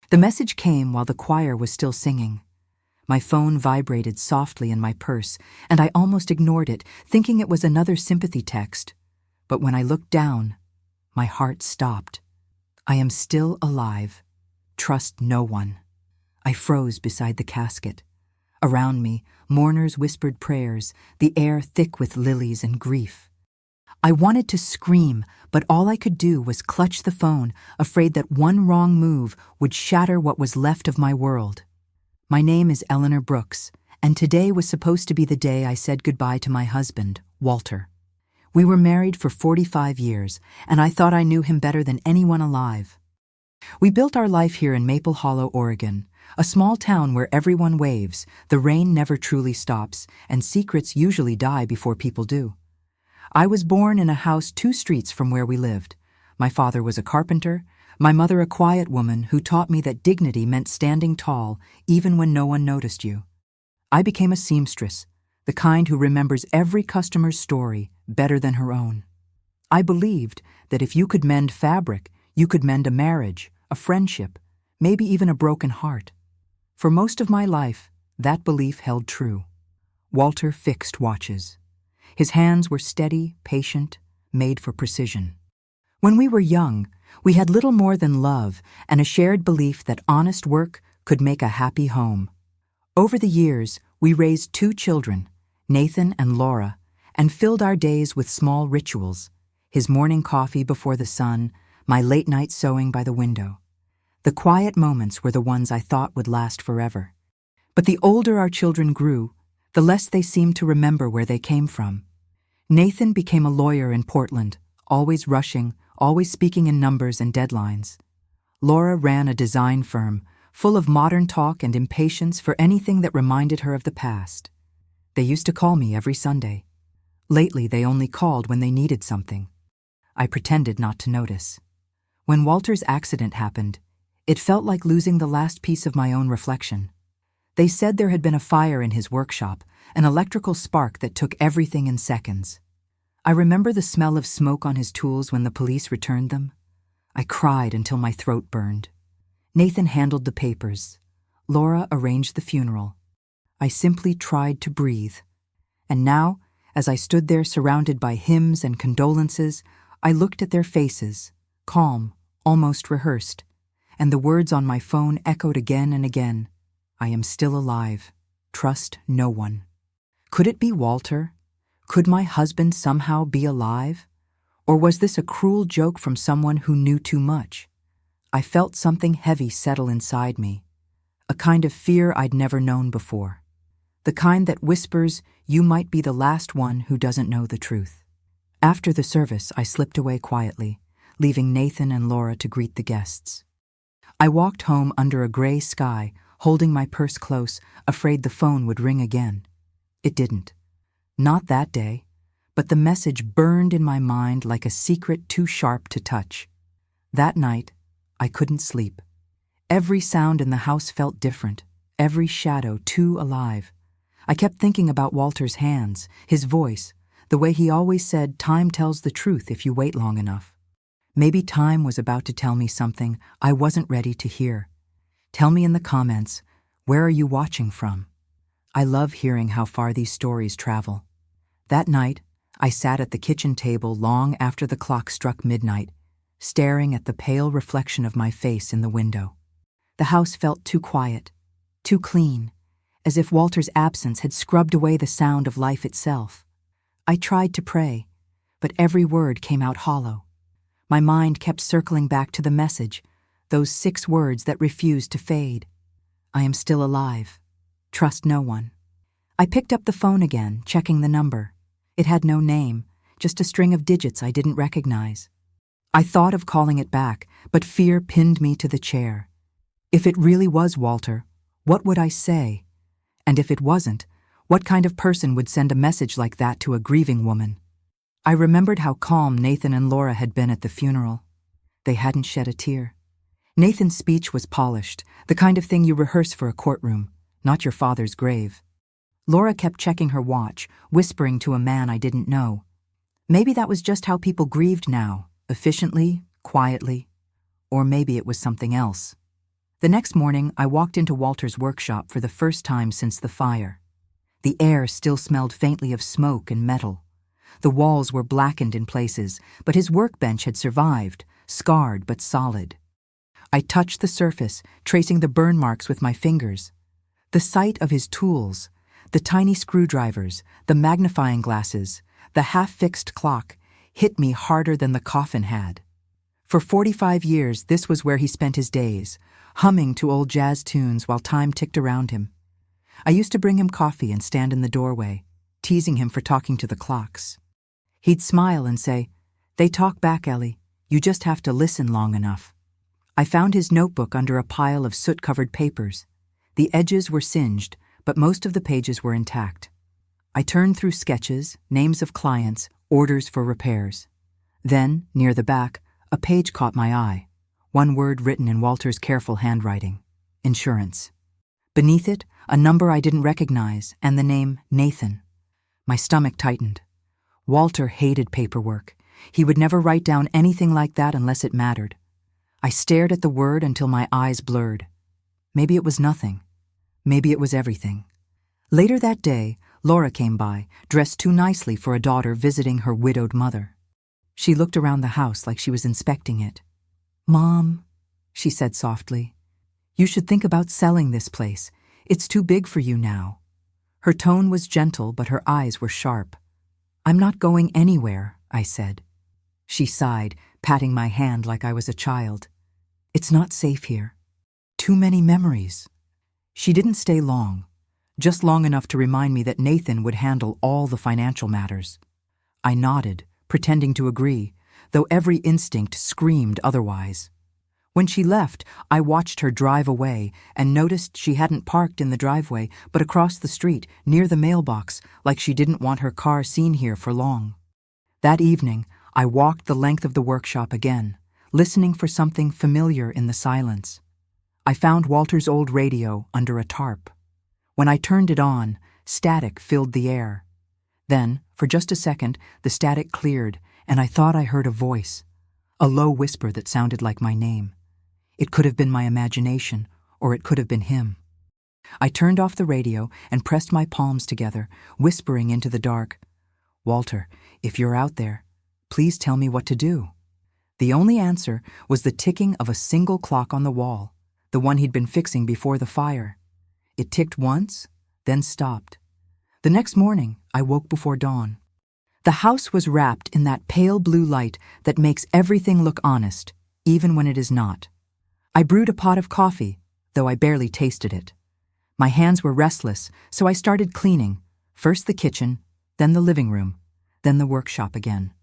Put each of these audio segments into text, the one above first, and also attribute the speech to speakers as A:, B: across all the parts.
A: The message came while the choir was still singing. My phone vibrated softly in my purse, and I almost ignored it, thinking it was another sympathy text. But when I looked down, my heart stopped. I am still alive. Trust no one. I froze beside the casket. Around me, mourners whispered prayers, the air thick with lilies and grief. I wanted to scream, but all I could do was clutch the phone, afraid that one wrong move would shatter what was left of my world. My name is Eleanor Brooks, and today was supposed to be the day I said goodbye to my husband, Walter. We were married for 45 years, and I thought I knew him better than anyone alive. We built our life here in Maple Hollow, Oregon, a small town where everyone waves, the rain never truly stops, and secrets usually die before people do. I was born in a house 2 streets from where we lived. My father was a carpenter, my mother a quiet woman who taught me that dignity meant standing tall even when no one noticed you. I became a seamstress, the kind who remembers every customer's story better than her own. I believed that if you could mend fabric, you could mend a marriage, a friendship, maybe even a broken heart. For most of my life, that belief held true. Walter fixed watches. His hands were steady, patient, made for precision. When we were young, we had little more than love and a shared belief that honest work could make a happy home. Over the years, we raised 2 children, Nathan and Laura, and filled our days with small rituals, his morning coffee before the sun, my late-night sewing by the window. The quiet moments were the ones I thought would last forever. But the older our children grew, the less they seemed to remember where they came from. Nathan became a lawyer in Portland, always rushing, always speaking in numbers and deadlines. Laura ran a design firm, full of modern talk and impatience for anything that reminded her of the past. They used to call me every Sunday. Lately, they only called when they needed something. I pretended not to notice. When Walter's accident happened, it felt like losing the last piece of my own reflection. They said there had been a fire in his workshop, an electrical spark that took everything in seconds. I remember the smell of smoke on his tools when the police returned them. I cried until my throat burned. Nathan handled the papers. Laura arranged the funeral. I simply tried to breathe. And now, as I stood there surrounded by hymns and condolences, I looked at their faces, calm, almost rehearsed, and the words on my phone echoed again and again. I am still alive. Trust no one. Could it be Walter? Could my husband somehow be alive? Or was this a cruel joke from someone who knew too much? I felt something heavy settle inside me, a kind of fear I'd never known before. The kind that whispers, you might be the last one who doesn't know the truth. After the service, I slipped away quietly, leaving Nathan and Laura to greet the guests. I walked home under a gray sky, holding my purse close, afraid the phone would ring again. It didn't. Not that day, but the message burned in my mind like a secret too sharp to touch. That night, I couldn't sleep. Every sound in the house felt different, every shadow too alive. I kept thinking about Walter's hands, his voice, the way he always said, time tells the truth if you wait long enough. Maybe time was about to tell me something I wasn't ready to hear. Tell me in the comments, where are you watching from? I love hearing how far these stories travel. That night, I sat at the kitchen table long after the clock struck midnight, staring at the pale reflection of my face in the window. The house felt too quiet, too clean, as if Walter's absence had scrubbed away the sound of life itself. I tried to pray, but every word came out hollow. My mind kept circling back to the message, those 6 words that refused to fade. I am still alive. Trust no one. I picked up the phone again, checking the number. It had no name, just a string of digits I didn't recognize. I thought of calling it back, but fear pinned me to the chair. If it really was Walter, what would I say? And if it wasn't, what kind of person would send a message like that to a grieving woman? I remembered how calm Nathan and Laura had been at the funeral. They hadn't shed a tear. Nathan's speech was polished, the kind of thing you rehearse for a courtroom, not your father's grave. Laura kept checking her watch, whispering to a man I didn't know. Maybe that was just how people grieved now, efficiently, quietly. Or maybe it was something else. The next morning, I walked into Walter's workshop for the first time since the fire. The air still smelled faintly of smoke and metal. The walls were blackened in places, but his workbench had survived, scarred but solid. I touched the surface, tracing the burn marks with my fingers. The sight of his tools, the tiny screwdrivers, the magnifying glasses, the half-fixed clock, hit me harder than the coffin had. For 45 years, this was where he spent his days, humming to old jazz tunes while time ticked around him. I used to bring him coffee and stand in the doorway, teasing him for talking to the clocks. He'd smile and say, "They talk back, Ellie. You just have to listen long enough." I found his notebook under a pile of soot-covered papers. The edges were singed, but most of the pages were intact. I turned through sketches, names of clients, orders for repairs. Then, near the back, a page caught my eye. One word written in Walter's careful handwriting: insurance. Beneath it, a number I didn't recognize, and the name Nathan. My stomach tightened. Walter hated paperwork. He would never write down anything like that unless it mattered. I stared at the word until my eyes blurred. Maybe it was nothing. Maybe it was everything. Later that day, Laura came by, dressed too nicely for a daughter visiting her widowed mother. She looked around the house like she was inspecting it. "Mom," she said softly, "you should think about selling this place. It's too big for you now." Her tone was gentle, but her eyes were sharp. "I'm not going anywhere," I said. She sighed, patting my hand like I was a child. "It's not safe here. Too many memories." She didn't stay long, just long enough to remind me that Nathan would handle all the financial matters. I nodded, pretending to agree, though every instinct screamed otherwise. When she left, I watched her drive away and noticed she hadn't parked in the driveway but across the street, near the mailbox, like she didn't want her car seen here for long. That evening, I walked the length of the workshop again, listening for something familiar in the silence. I found Walter's old radio under a tarp. When I turned it on, static filled the air. Then, for just a second, the static cleared, and I thought I heard a voice, a low whisper that sounded like my name. It could have been my imagination, or it could have been him. I turned off the radio and pressed my palms together, whispering into the dark, "Walter, if you're out there, please tell me what to do." The only answer was the ticking of a single clock on the wall, the one he'd been fixing before the fire. It ticked once, then stopped. The next morning, I woke before dawn. The house was wrapped in that pale blue light that makes everything look honest, even when it is not. I brewed a pot of coffee, though I barely tasted it. My hands were restless, so I started cleaning, first the kitchen, then the living room, then the workshop again.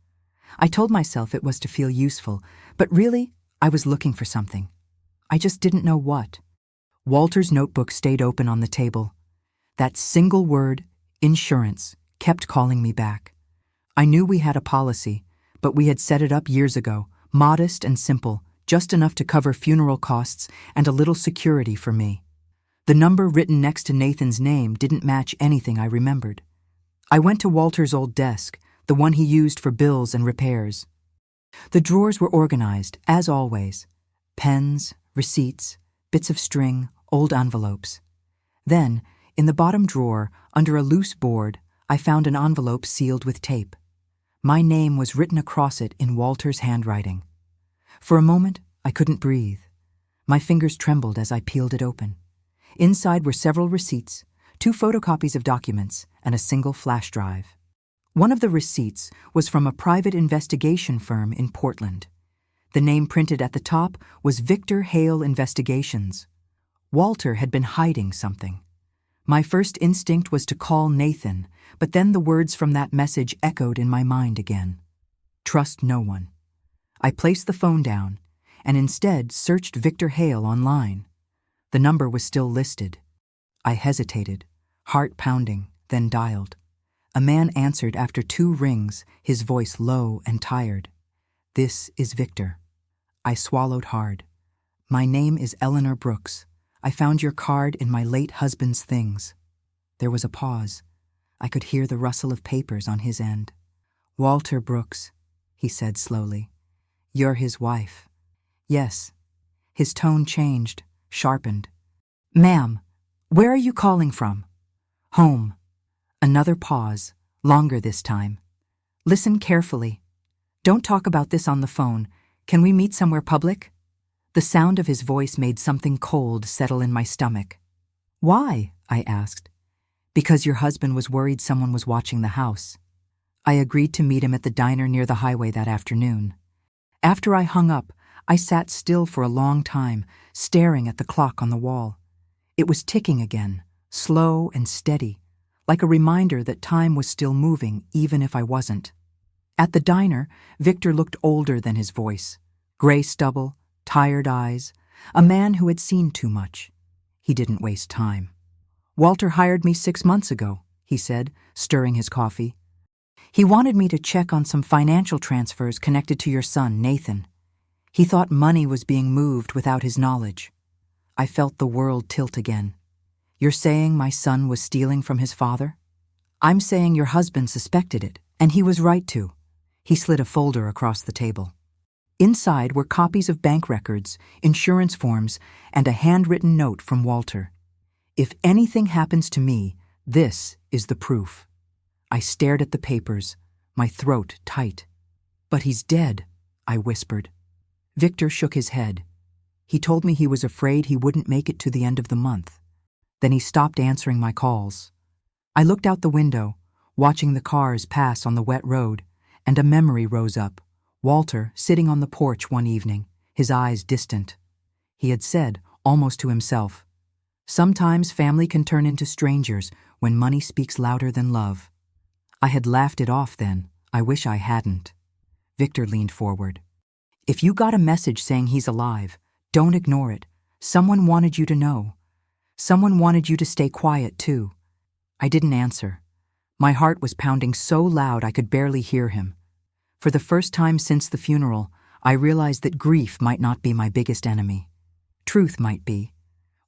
A: I told myself it was to feel useful, but really, I was looking for something. I just didn't know what. Walter's notebook stayed open on the table. That single word, insurance, kept calling me back. I knew we had a policy, but we had set it up years ago, modest and simple, just enough to cover funeral costs and a little security for me. The number written next to Nathan's name didn't match anything I remembered. I went to Walter's old desk, the one he used for bills and repairs. The drawers were organized, as always. Pens, receipts, bits of string, old envelopes. Then, in the bottom drawer, under a loose board, I found an envelope sealed with tape. My name was written across it in Walter's handwriting. For a moment, I couldn't breathe. My fingers trembled as I peeled it open. Inside were several receipts, 2 photocopies of documents, and a single flash drive. One of the receipts was from a private investigation firm in Portland. The name printed at the top was Victor Hale Investigations. Walter had been hiding something. My first instinct was to call Nathan, but then the words from that message echoed in my mind again. Trust no one. I placed the phone down and instead searched Victor Hale online. The number was still listed. I hesitated, heart pounding, then dialed. A man answered after 2 rings, his voice low and tired. "This is Victor." I swallowed hard. "My name is Eleanor Brooks. I found your card in my late husband's things." There was a pause. I could hear the rustle of papers on his end. "Walter Brooks," he said slowly. "You're his wife." "Yes." His tone changed, sharpened. "Ma'am, where are you calling from?" "Home." Another pause, longer this time. "Listen carefully. Don't talk about this on the phone. Can we meet somewhere public?" The sound of his voice made something cold settle in my stomach. "Why?" I asked. "Because your husband was worried someone was watching the house." I agreed to meet him at the diner near the highway that afternoon. After I hung up, I sat still for a long time, staring at the clock on the wall. It was ticking again, slow and steady, like a reminder that time was still moving even if I wasn't. At the diner, Victor looked older than his voice. Gray stubble, tired eyes, a man who had seen too much. He didn't waste time. "Walter hired me 6 months ago," he said, stirring his coffee. "He wanted me to check on some financial transfers connected to your son, Nathan. He thought money was being moved without his knowledge." I felt the world tilt again. "You're saying my son was stealing from his father?" "I'm saying your husband suspected it, and he was right to." He slid a folder across the table. Inside were copies of bank records, insurance forms, and a handwritten note from Walter. "If anything happens to me, this is the proof." I stared at the papers, my throat tight. "But he's dead," I whispered. Victor shook his head. He told me he was afraid he wouldn't make it to the end of the month. Then he stopped answering my calls. I looked out the window, watching the cars pass on the wet road, and a memory rose up. Walter sitting on the porch one evening, his eyes distant. He had said, almost to himself, "Sometimes family can turn into strangers when money speaks louder than love." I had laughed it off then. I wish I hadn't. Victor leaned forward. "If you got a message saying he's alive, don't ignore it. Someone wanted you to know. Someone wanted you to stay quiet, too." I didn't answer. My heart was pounding so loud I could barely hear him. For the first time since the funeral, I realized that grief might not be my biggest enemy. Truth might be.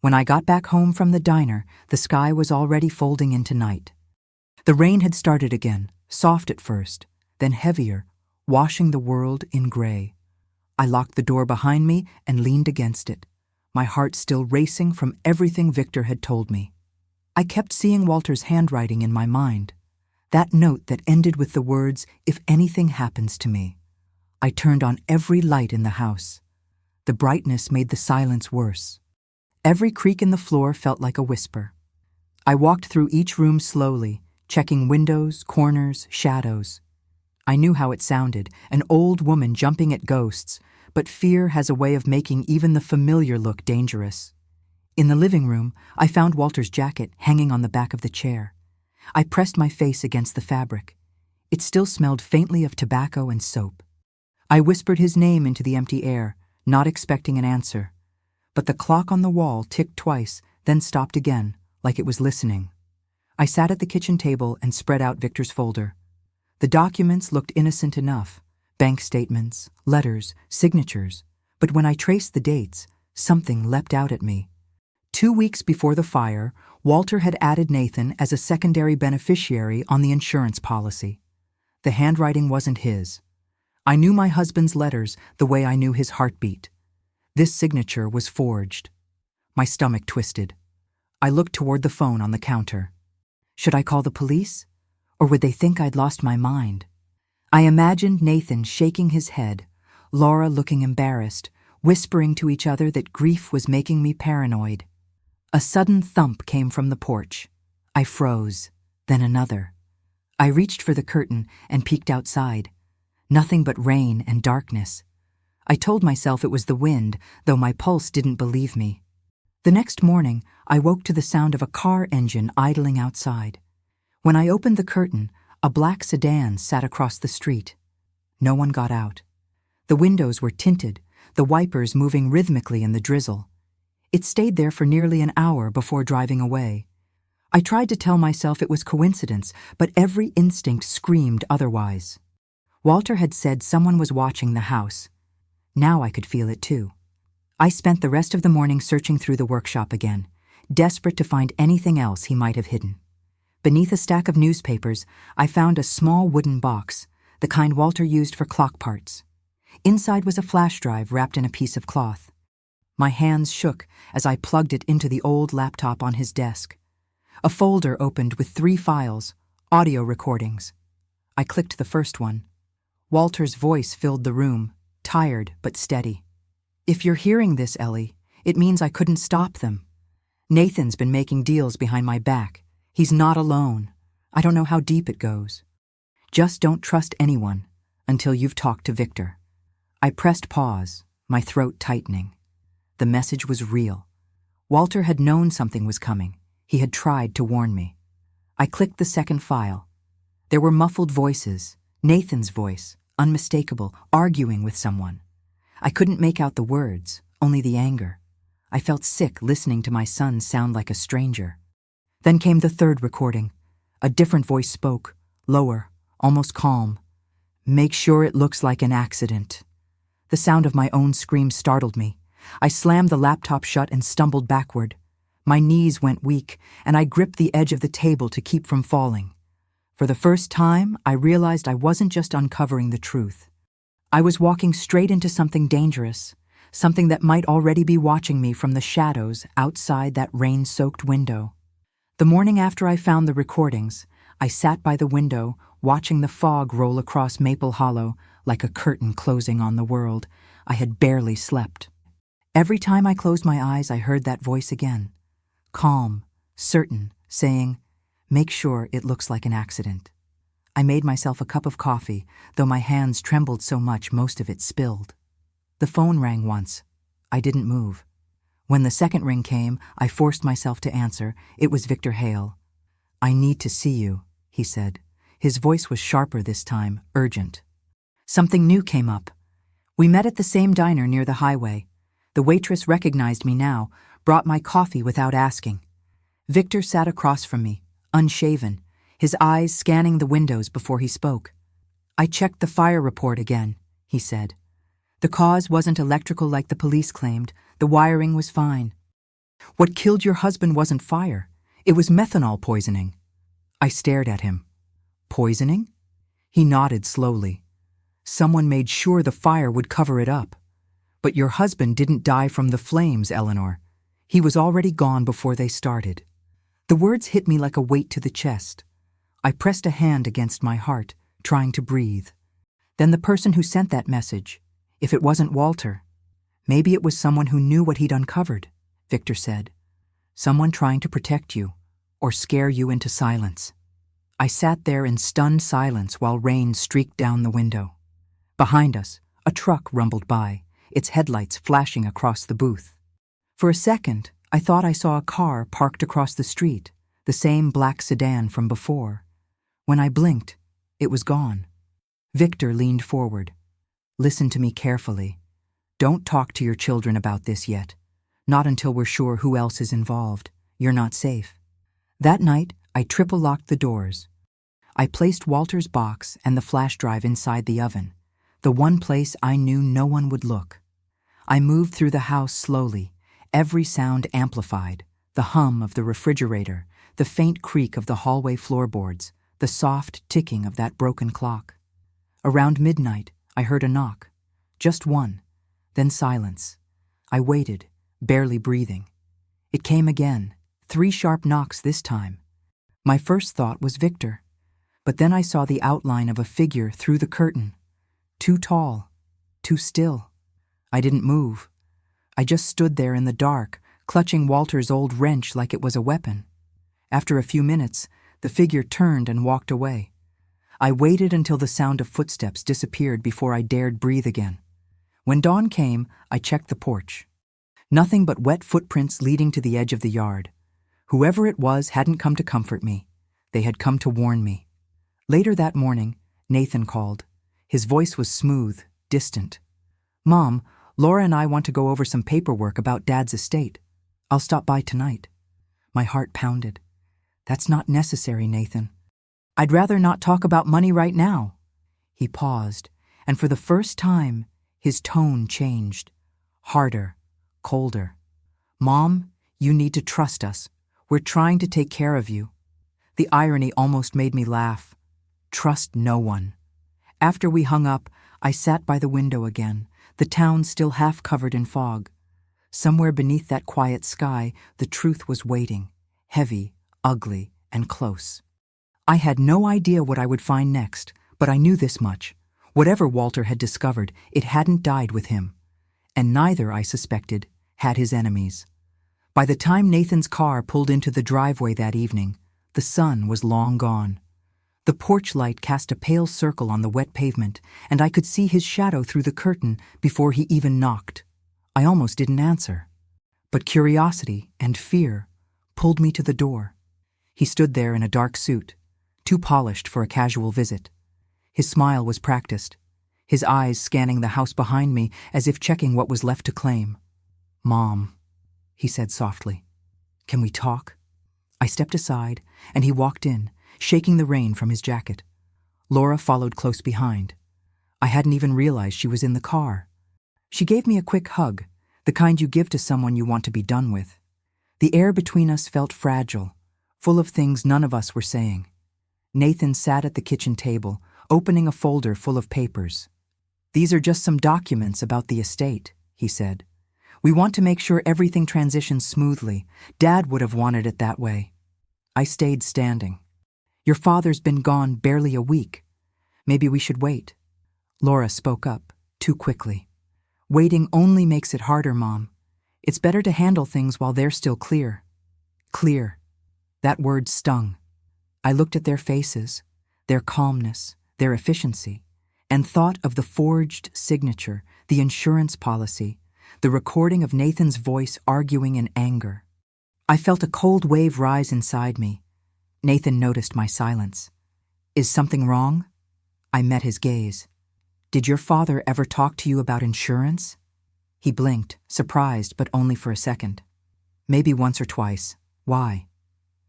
A: When I got back home from the diner, the sky was already folding into night. The rain had started again, soft at first, then heavier, washing the world in gray. I locked the door behind me and leaned against it, my heart still racing from everything Victor had told me. I kept seeing Walter's handwriting in my mind, that note that ended with the words, "If anything happens to me." I turned on every light in the house. The brightness made the silence worse. Every creak in the floor felt like a whisper. I walked through each room slowly, checking windows, corners, shadows. I knew how it sounded, an old woman jumping at ghosts, but fear has a way of making even the familiar look dangerous. In the living room, I found Walter's jacket hanging on the back of the chair. I pressed my face against the fabric. It still smelled faintly of tobacco and soap. I whispered his name into the empty air, not expecting an answer. But the clock on the wall ticked twice, then stopped again, like it was listening. I sat at the kitchen table and spread out Victor's folder. The documents looked innocent enough, bank statements, letters, signatures, but when I traced the dates, something leapt out at me. 2 weeks before the fire, Walter had added Nathan as a secondary beneficiary on the insurance policy. The handwriting wasn't his. I knew my husband's letters the way I knew his heartbeat. This signature was forged. My stomach twisted. I looked toward the phone on the counter. Should I call the police? Or would they think I'd lost my mind? I imagined Nathan shaking his head, Laura looking embarrassed, whispering to each other that grief was making me paranoid. A sudden thump came from the porch. I froze, then another. I reached for the curtain and peeked outside. Nothing but rain and darkness. I told myself it was the wind, though my pulse didn't believe me. The next morning, I woke to the sound of a car engine idling outside. When I opened the curtain, a black sedan sat across the street. No one got out. The windows were tinted, the wipers moving rhythmically in the drizzle. It stayed there for nearly an hour before driving away. I tried to tell myself it was coincidence, but every instinct screamed otherwise. Walter had said someone was watching the house. Now I could feel it too. I spent the rest of the morning searching through the workshop again, desperate to find anything else he might have hidden. Beneath a stack of newspapers, I found a small wooden box, the kind Walter used for clock parts. Inside was a flash drive wrapped in a piece of cloth. My hands shook as I plugged it into the old laptop on his desk. A folder opened with 3 files, audio recordings. I clicked the first one. Walter's voice filled the room, tired but steady. "If you're hearing this, Ellie, it means I couldn't stop them. Nathan's been making deals behind my back. He's not alone. I don't know how deep it goes. Just don't trust anyone until you've talked to Victor." I pressed pause, my throat tightening. The message was real. Walter had known something was coming. He had tried to warn me. I clicked the second file. There were muffled voices, Nathan's voice, unmistakable, arguing with someone. I couldn't make out the words, only the anger. I felt sick listening to my son sound like a stranger. Then came the third recording. A different voice spoke, lower, almost calm. "Make sure it looks like an accident." The sound of my own scream startled me. I slammed the laptop shut and stumbled backward. My knees went weak, and I gripped the edge of the table to keep from falling. For the first time, I realized I wasn't just uncovering the truth. I was walking straight into something dangerous, something that might already be watching me from the shadows outside that rain-soaked window. The morning after I found the recordings, I sat by the window, watching the fog roll across Maple Hollow like a curtain closing on the world. I had barely slept. Every time I closed my eyes, I heard that voice again, calm, certain, saying, "Make sure it looks like an accident." I made myself a cup of coffee, though my hands trembled so much most of it spilled. The phone rang once. I didn't move. When the second ring came, I forced myself to answer. It was Victor Hale. "I need to see you," he said. His voice was sharper this time, urgent. Something new came up. We met at the same diner near the highway. The waitress recognized me now, brought my coffee without asking. Victor sat across from me, unshaven, his eyes scanning the windows before he spoke. "I checked the fire report again," he said. "The cause wasn't electrical like the police claimed. The wiring was fine. What killed your husband wasn't fire. It was methanol poisoning." I stared at him. "Poisoning?" He nodded slowly. "Someone made sure the fire would cover it up. But your husband didn't die from the flames, Eleanor. He was already gone before they started." The words hit me like a weight to the chest. I pressed a hand against my heart, trying to breathe. Then the person who sent that message, if it wasn't Walter, maybe it was someone who knew what he'd uncovered, Victor said. Someone trying to protect you, or scare you into silence. I sat there in stunned silence while rain streaked down the window. Behind us, a truck rumbled by, its headlights flashing across the booth. For a second, I thought I saw a car parked across the street, the same black sedan from before. When I blinked, it was gone. Victor leaned forward. "Listen to me carefully. Don't talk to your children about this yet. Not until we're sure who else is involved. You're not safe." That night, I triple-locked the doors. I placed Walter's box and the flash drive inside the oven, the one place I knew no one would look. I moved through the house slowly, every sound amplified, the hum of the refrigerator, the faint creak of the hallway floorboards, the soft ticking of that broken clock. Around midnight, I heard a knock. Just one, then silence. I waited, barely breathing. It came again, 3 sharp knocks this time. My first thought was Victor, but then I saw the outline of a figure through the curtain. Too tall, too still. I didn't move. I just stood there in the dark, clutching Walter's old wrench like it was a weapon. After a few minutes, the figure turned and walked away. I waited until the sound of footsteps disappeared before I dared breathe again. When dawn came, I checked the porch. Nothing but wet footprints leading to the edge of the yard. Whoever it was hadn't come to comfort me. They had come to warn me. Later that morning, Nathan called. His voice was smooth, distant. "Mom, Laura and I want to go over some paperwork about Dad's estate. I'll stop by tonight." My heart pounded. "That's not necessary, Nathan. I'd rather not talk about money right now." He paused, and for the first time, his tone changed. Harder, colder. "Mom, you need to trust us. We're trying to take care of you." The irony almost made me laugh. Trust no one. After we hung up, I sat by the window again, the town still half covered in fog. Somewhere beneath that quiet sky, the truth was waiting, heavy, ugly, and close. I had no idea what I would find next, but I knew this much. Whatever Walter had discovered, it hadn't died with him. And neither, I suspected, had his enemies. By the time Nathan's car pulled into the driveway that evening, the sun was long gone. The porch light cast a pale circle on the wet pavement, and I could see his shadow through the curtain before he even knocked. I almost didn't answer. But curiosity and fear pulled me to the door. He stood there in a dark suit, too polished for a casual visit. His smile was practiced, his eyes scanning the house behind me as if checking what was left to claim. "Mom," he said softly, "can we talk?" I stepped aside, and he walked in, shaking the rain from his jacket. Laura followed close behind. I hadn't even realized she was in the car. She gave me a quick hug, the kind you give to someone you want to be done with. The air between us felt fragile, full of things none of us were saying. Nathan sat at the kitchen table, opening a folder full of papers. "These are just some documents about the estate," he said. "We want to make sure everything transitions smoothly. Dad would have wanted it that way." I stayed standing. "Your father's been gone barely a week. Maybe we should wait." Laura spoke up, too quickly. "Waiting only makes it harder, Mom. It's better to handle things while they're still clear." Clear. That word stung. I looked at their faces, their calmness, their efficiency, and thought of the forged signature, the insurance policy, the recording of Nathan's voice arguing in anger. I felt a cold wave rise inside me. Nathan noticed my silence. "Is something wrong?" I met his gaze. "Did your father ever talk to you about insurance?" He blinked, surprised, but only for a second. "Maybe once or twice. Why?"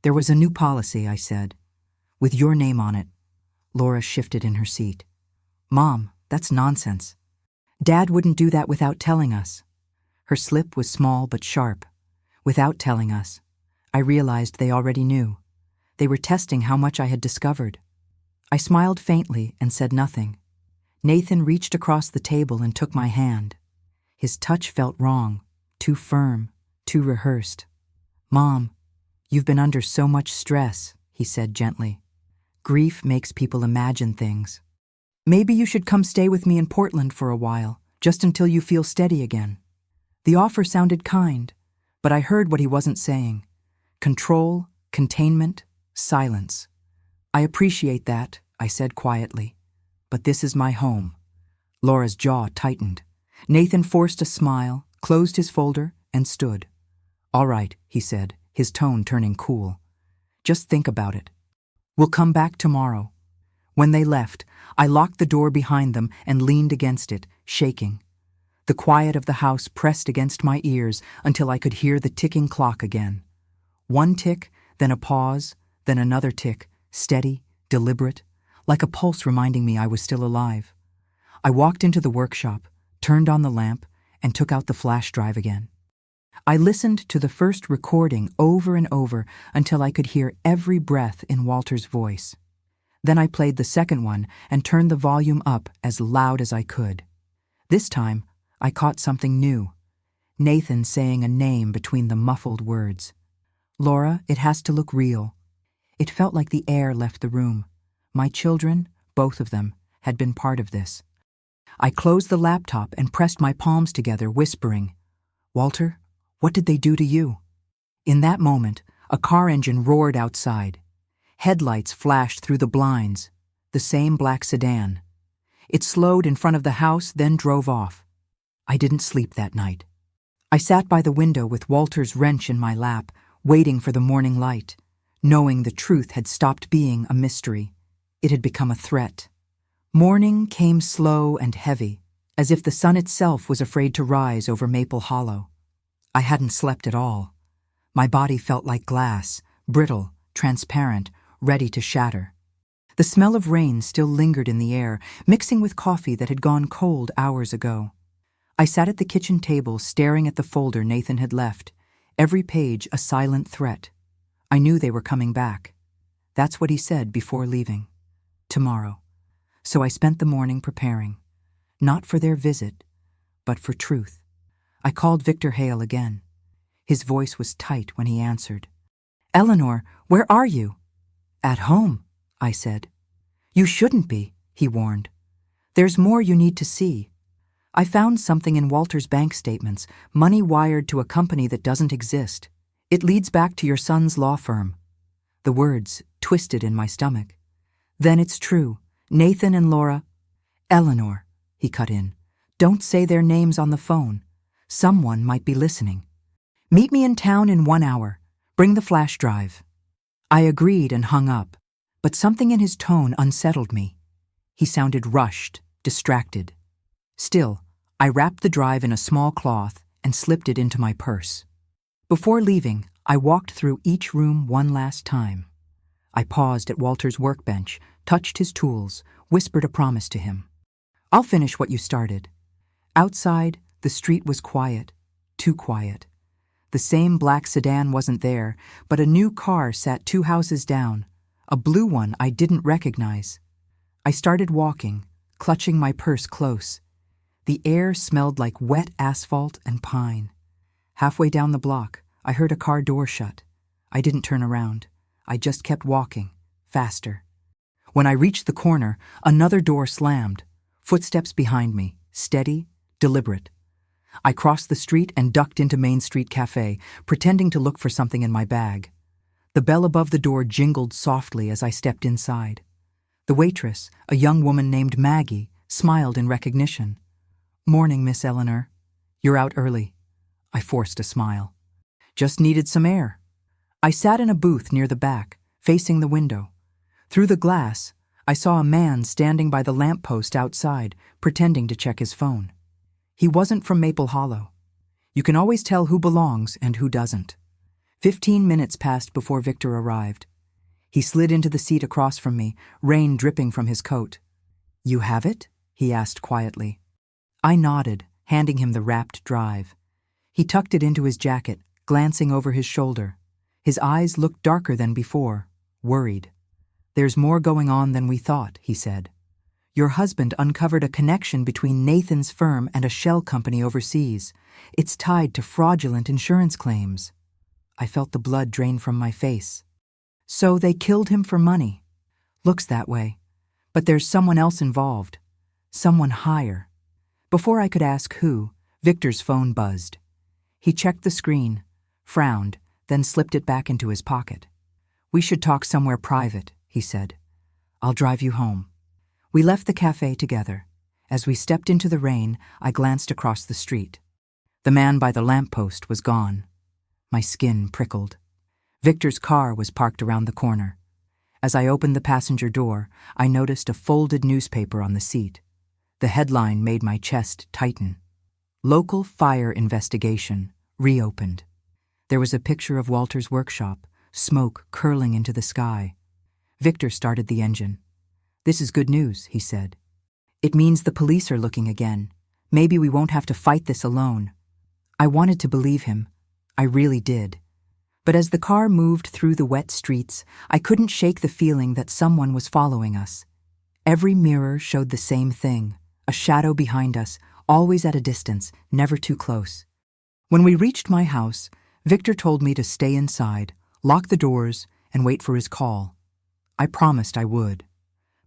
A: "There was a new policy," I said, "with your name on it." Laura shifted in her seat. "Mom, that's nonsense. Dad wouldn't do that without telling us." Her slip was small but sharp. Without telling us. I realized they already knew. They were testing how much I had discovered. I smiled faintly and said nothing. Nathan reached across the table and took my hand. His touch felt wrong, too firm, too rehearsed. "Mom, you've been under so much stress," he said gently. "Grief makes people imagine things. Maybe you should come stay with me in Portland for a while, just until you feel steady again." The offer sounded kind, but I heard what he wasn't saying. Control, containment, silence. "I appreciate that," I said quietly. "But this is my home." Laura's jaw tightened. Nathan forced a smile, closed his folder, and stood. "All right," he said, his tone turning cool. "Just think about it. We'll come back tomorrow." When they left, I locked the door behind them and leaned against it, shaking. The quiet of the house pressed against my ears until I could hear the ticking clock again. One tick, then a pause, then another tick, steady, deliberate, like a pulse reminding me I was still alive. I walked into the workshop, turned on the lamp, and took out the flash drive again. I listened to the first recording over and over until I could hear every breath in Walter's voice. Then I played the second one and turned the volume up as loud as I could. This time, I caught something new. Nathan saying a name between the muffled words. "Laura, it has to look real." It felt like the air left the room. My children, both of them, had been part of this. I closed the laptop and pressed my palms together, whispering, "Walter, what did they do to you?" In that moment, a car engine roared outside. Headlights flashed through the blinds, the same black sedan. It slowed in front of the house, then drove off. I didn't sleep that night. I sat by the window with Walter's wrench in my lap, waiting for the morning light, knowing the truth had stopped being a mystery. It had become a threat. Morning came slow and heavy, as if the sun itself was afraid to rise over Maple Hollow. I hadn't slept at all. My body felt like glass, brittle, transparent, ready to shatter. The smell of rain still lingered in the air, mixing with coffee that had gone cold hours ago. I sat at the kitchen table staring at the folder Nathan had left, every page a silent threat. I knew they were coming back. That's what he said before leaving. Tomorrow. So I spent the morning preparing. Not for their visit, but for truth. I called Victor Hale again. His voice was tight when he answered. "Eleanor, where are you?" "At home," I said. "You shouldn't be," he warned. "There's more you need to see. I found something in Walter's bank statements, money wired to a company that doesn't exist. It leads back to your son's law firm." The words twisted in my stomach. "Then it's true. Nathan and Laura—" "Eleanor," he cut in, "don't say their names on the phone. Someone might be listening. Meet me in town in 1 hour. Bring the flash drive." I agreed and hung up, but something in his tone unsettled me. He sounded rushed, distracted. Still, I wrapped the drive in a small cloth and slipped it into my purse. Before leaving, I walked through each room one last time. I paused at Walter's workbench, touched his tools, whispered a promise to him. "I'll finish what you started." Outside, the street was quiet, too quiet. The same black sedan wasn't there, but a new car sat 2 houses down, a blue one I didn't recognize. I started walking, clutching my purse close. The air smelled like wet asphalt and pine. Halfway down the block, I heard a car door shut. I didn't turn around. I just kept walking, faster. When I reached the corner, another door slammed. Footsteps behind me, steady, deliberate. I crossed the street and ducked into Main Street Cafe, pretending to look for something in my bag. The bell above the door jingled softly as I stepped inside. The waitress, a young woman named Maggie, smiled in recognition. "Morning, Miss Eleanor. You're out early." I forced a smile. "Just needed some air." I sat in a booth near the back, facing the window. Through the glass, I saw a man standing by the lamppost outside, pretending to check his phone. He wasn't from Maple Hollow. You can always tell who belongs and who doesn't. 15 minutes passed before Victor arrived. He slid into the seat across from me, rain dripping from his coat. "You have it?" he asked quietly. I nodded, handing him the wrapped drive. He tucked it into his jacket, glancing over his shoulder. His eyes looked darker than before, worried. "There's more going on than we thought," he said. "Your husband uncovered a connection between Nathan's firm and a shell company overseas. It's tied to fraudulent insurance claims." I felt the blood drain from my face. "So they killed him for money." "Looks that way. But there's someone else involved. Someone higher." Before I could ask who, Victor's phone buzzed. He checked the screen, frowned, then slipped it back into his pocket. "We should talk somewhere private," he said. "I'll drive you home." We left the cafe together. As we stepped into the rain, I glanced across the street. The man by the lamppost was gone. My skin prickled. Victor's car was parked around the corner. As I opened the passenger door, I noticed a folded newspaper on the seat. The headline made my chest tighten. "Local Fire Investigation Reopened." There was a picture of Walter's workshop, smoke curling into the sky. Victor started the engine. "This is good news," he said. "It means the police are looking again. Maybe we won't have to fight this alone." I wanted to believe him. I really did. But as the car moved through the wet streets, I couldn't shake the feeling that someone was following us. Every mirror showed the same thing, a shadow behind us, always at a distance, never too close. When we reached my house, Victor told me to stay inside, lock the doors, and wait for his call. I promised I would.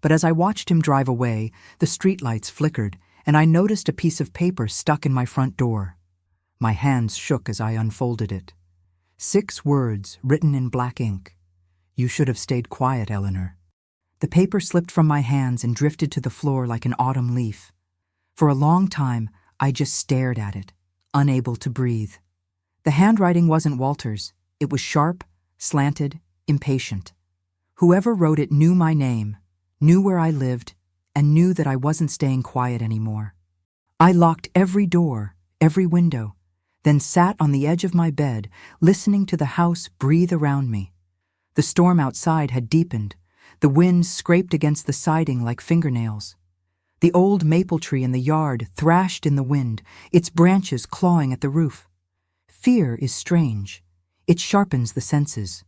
A: But as I watched him drive away, the streetlights flickered, and I noticed a piece of paper stuck in my front door. My hands shook as I unfolded it. 6 words written in black ink. "You should have stayed quiet, Eleanor." The paper slipped from my hands and drifted to the floor like an autumn leaf. For a long time, I just stared at it, unable to breathe. The handwriting wasn't Walter's. It was sharp, slanted, impatient. Whoever wrote it knew my name, knew where I lived, and knew that I wasn't staying quiet anymore. I locked every door, every window, then sat on the edge of my bed, listening to the house breathe around me. The storm outside had deepened. The wind scraped against the siding like fingernails. The old maple tree in the yard thrashed in the wind, its branches clawing at the roof. Fear is strange. It sharpens the senses.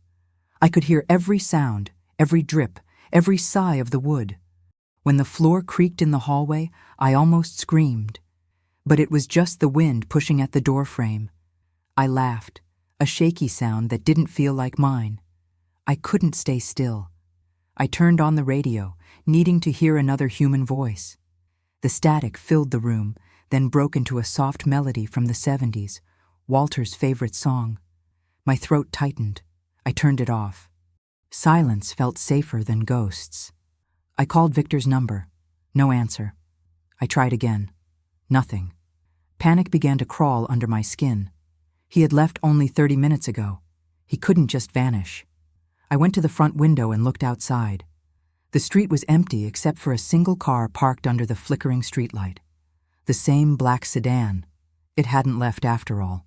A: I could hear every sound, every drip, every sigh of the wood. When the floor creaked in the hallway, I almost screamed. But it was just the wind pushing at the doorframe. I laughed, a shaky sound that didn't feel like mine. I couldn't stay still. I turned on the radio, needing to hear another human voice. The static filled the room, then broke into a soft melody from the 70s, Walter's favorite song. My throat tightened. I turned it off. Silence felt safer than ghosts. I called Victor's number. No answer. I tried again. Nothing. Panic began to crawl under my skin. He had left only 30 minutes ago. He couldn't just vanish. I went to the front window and looked outside. The street was empty except for a single car parked under the flickering streetlight. The same black sedan. It hadn't left after all.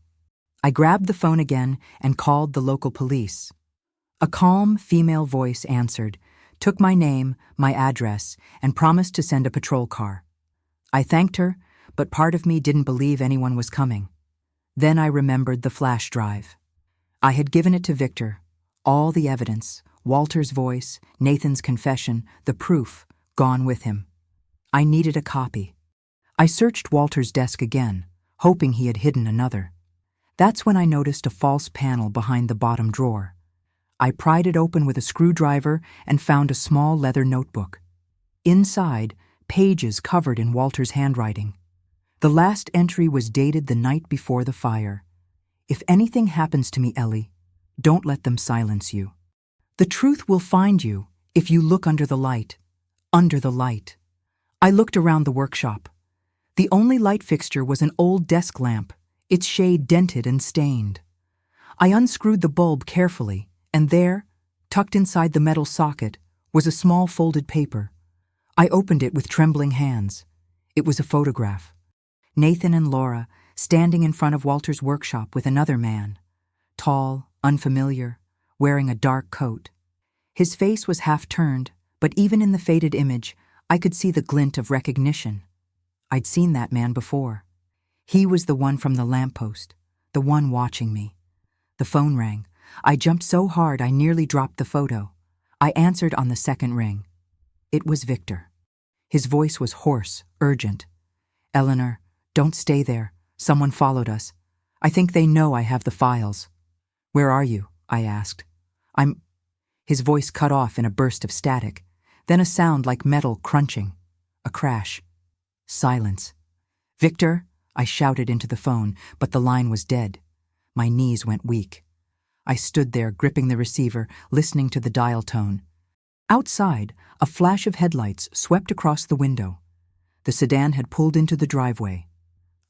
A: I grabbed the phone again and called the local police. A calm female voice answered, took my name, my address, and promised to send a patrol car. I thanked her, but part of me didn't believe anyone was coming. Then I remembered the flash drive. I had given it to Victor. All the evidence, Walter's voice, Nathan's confession, the proof, gone with him. I needed a copy. I searched Walter's desk again, hoping he had hidden another. That's when I noticed a false panel behind the bottom drawer. I pried it open with a screwdriver and found a small leather notebook. Inside, pages covered in Walter's handwriting. The last entry was dated the night before the fire. If anything happens to me, Ellie, don't let them silence you. The truth will find you if you look under the light. Under the light. I looked around the workshop. The only light fixture was an old desk lamp, its shade dented and stained. I unscrewed the bulb carefully, and there, tucked inside the metal socket, was a small folded paper. I opened it with trembling hands. It was a photograph. Nathan and Laura standing in front of Walter's workshop with another man. Tall, unfamiliar, wearing a dark coat. His face was half turned, but even in the faded image, I could see the glint of recognition. I'd seen that man before. He was the one from the lamppost, the one watching me. The phone rang. I jumped so hard I nearly dropped the photo. I answered on the second ring. It was Victor. His voice was hoarse, urgent. "Eleanor, don't stay there. Someone followed us. I think they know I have the files." "Where are you?" I asked. His voice cut off in a burst of static, then a sound like metal crunching. A crash. Silence. "Victor," I shouted into the phone, but the line was dead. My knees went weak. I stood there, gripping the receiver, listening to the dial tone. Outside, a flash of headlights swept across the window. The sedan had pulled into the driveway.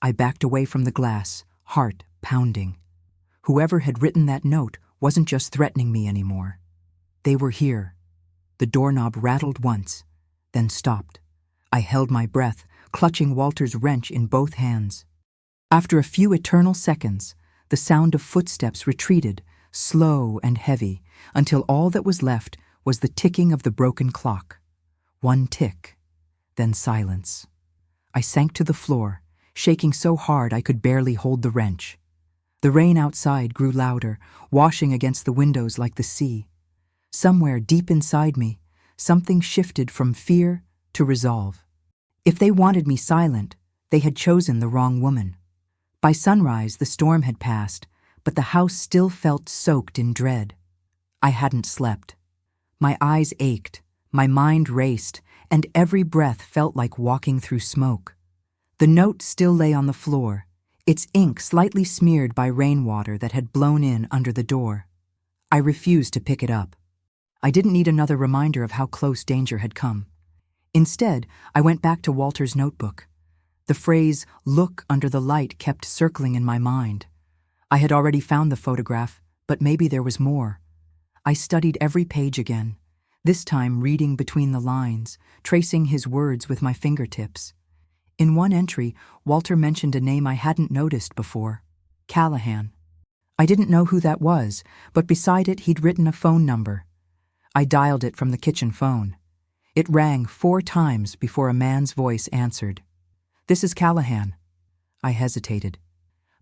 A: I backed away from the glass, heart pounding. Whoever had written that note wasn't just threatening me anymore. They were here. The doorknob rattled once, then stopped. I held my breath, clutching Walter's wrench in both hands. After a few eternal seconds, the sound of footsteps retreated, slow and heavy, until all that was left was the ticking of the broken clock. One tick, then silence. I sank to the floor, shaking so hard I could barely hold the wrench. The rain outside grew louder, washing against the windows like the sea. Somewhere deep inside me, something shifted from fear to resolve. If they wanted me silent, they had chosen the wrong woman. By sunrise, the storm had passed, but the house still felt soaked in dread. I hadn't slept. My eyes ached, my mind raced, and every breath felt like walking through smoke. The note still lay on the floor, its ink slightly smeared by rainwater that had blown in under the door. I refused to pick it up. I didn't need another reminder of how close danger had come. Instead, I went back to Walter's notebook. The phrase, "look under the light," kept circling in my mind. I had already found the photograph, but maybe there was more. I studied every page again, this time reading between the lines, tracing his words with my fingertips. In one entry, Walter mentioned a name I hadn't noticed before, Callahan. I didn't know who that was, but beside it he'd written a phone number. I dialed it from the kitchen phone. It rang 4 times before a man's voice answered. "This is Callahan." I hesitated.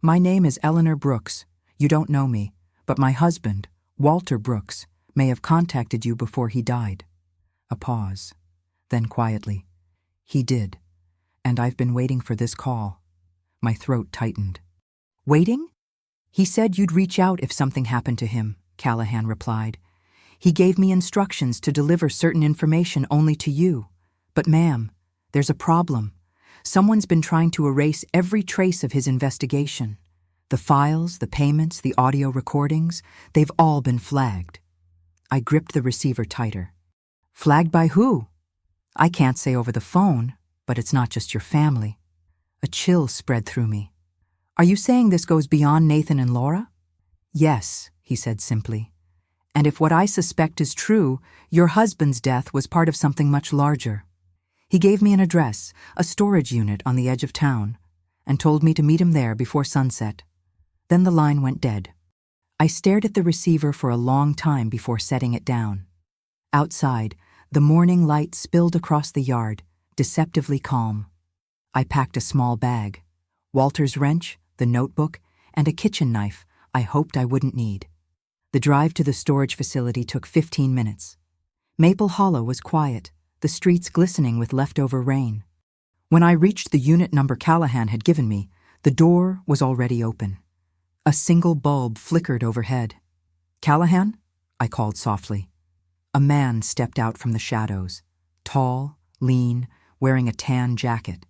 A: "My name is Eleanor Brooks. You don't know me, but my husband, Walter Brooks, may have contacted you before he died." A pause. Then quietly, "He did, and I've been waiting for this call." My throat tightened. Waiting? He said you'd reach out if something happened to him, Callahan replied. He gave me instructions to deliver certain information only to you. But ma'am, there's a problem. Someone's been trying to erase every trace of his investigation. The files, the payments, the audio recordings, they've all been flagged. I gripped the receiver tighter. Flagged by who? I can't say over the phone, but it's not just your family. A chill spread through me. Are you saying this goes beyond Nathan and Laura? Yes, he said simply. And if what I suspect is true, your husband's death was part of something much larger. He gave me an address, a storage unit on the edge of town, and told me to meet him there before sunset. Then the line went dead. I stared at the receiver for a long time before setting it down. Outside, the morning light spilled across the yard, deceptively calm. I packed a small bag, Walter's wrench, the notebook, and a kitchen knife I hoped I wouldn't need. The drive to the storage facility took 15 minutes. Maple Hollow was quiet, the streets glistening with leftover rain. When I reached the unit number Callahan had given me, the door was already open. A single bulb flickered overhead. Callahan? I called softly. A man stepped out from the shadows, tall, lean, wearing a tan jacket.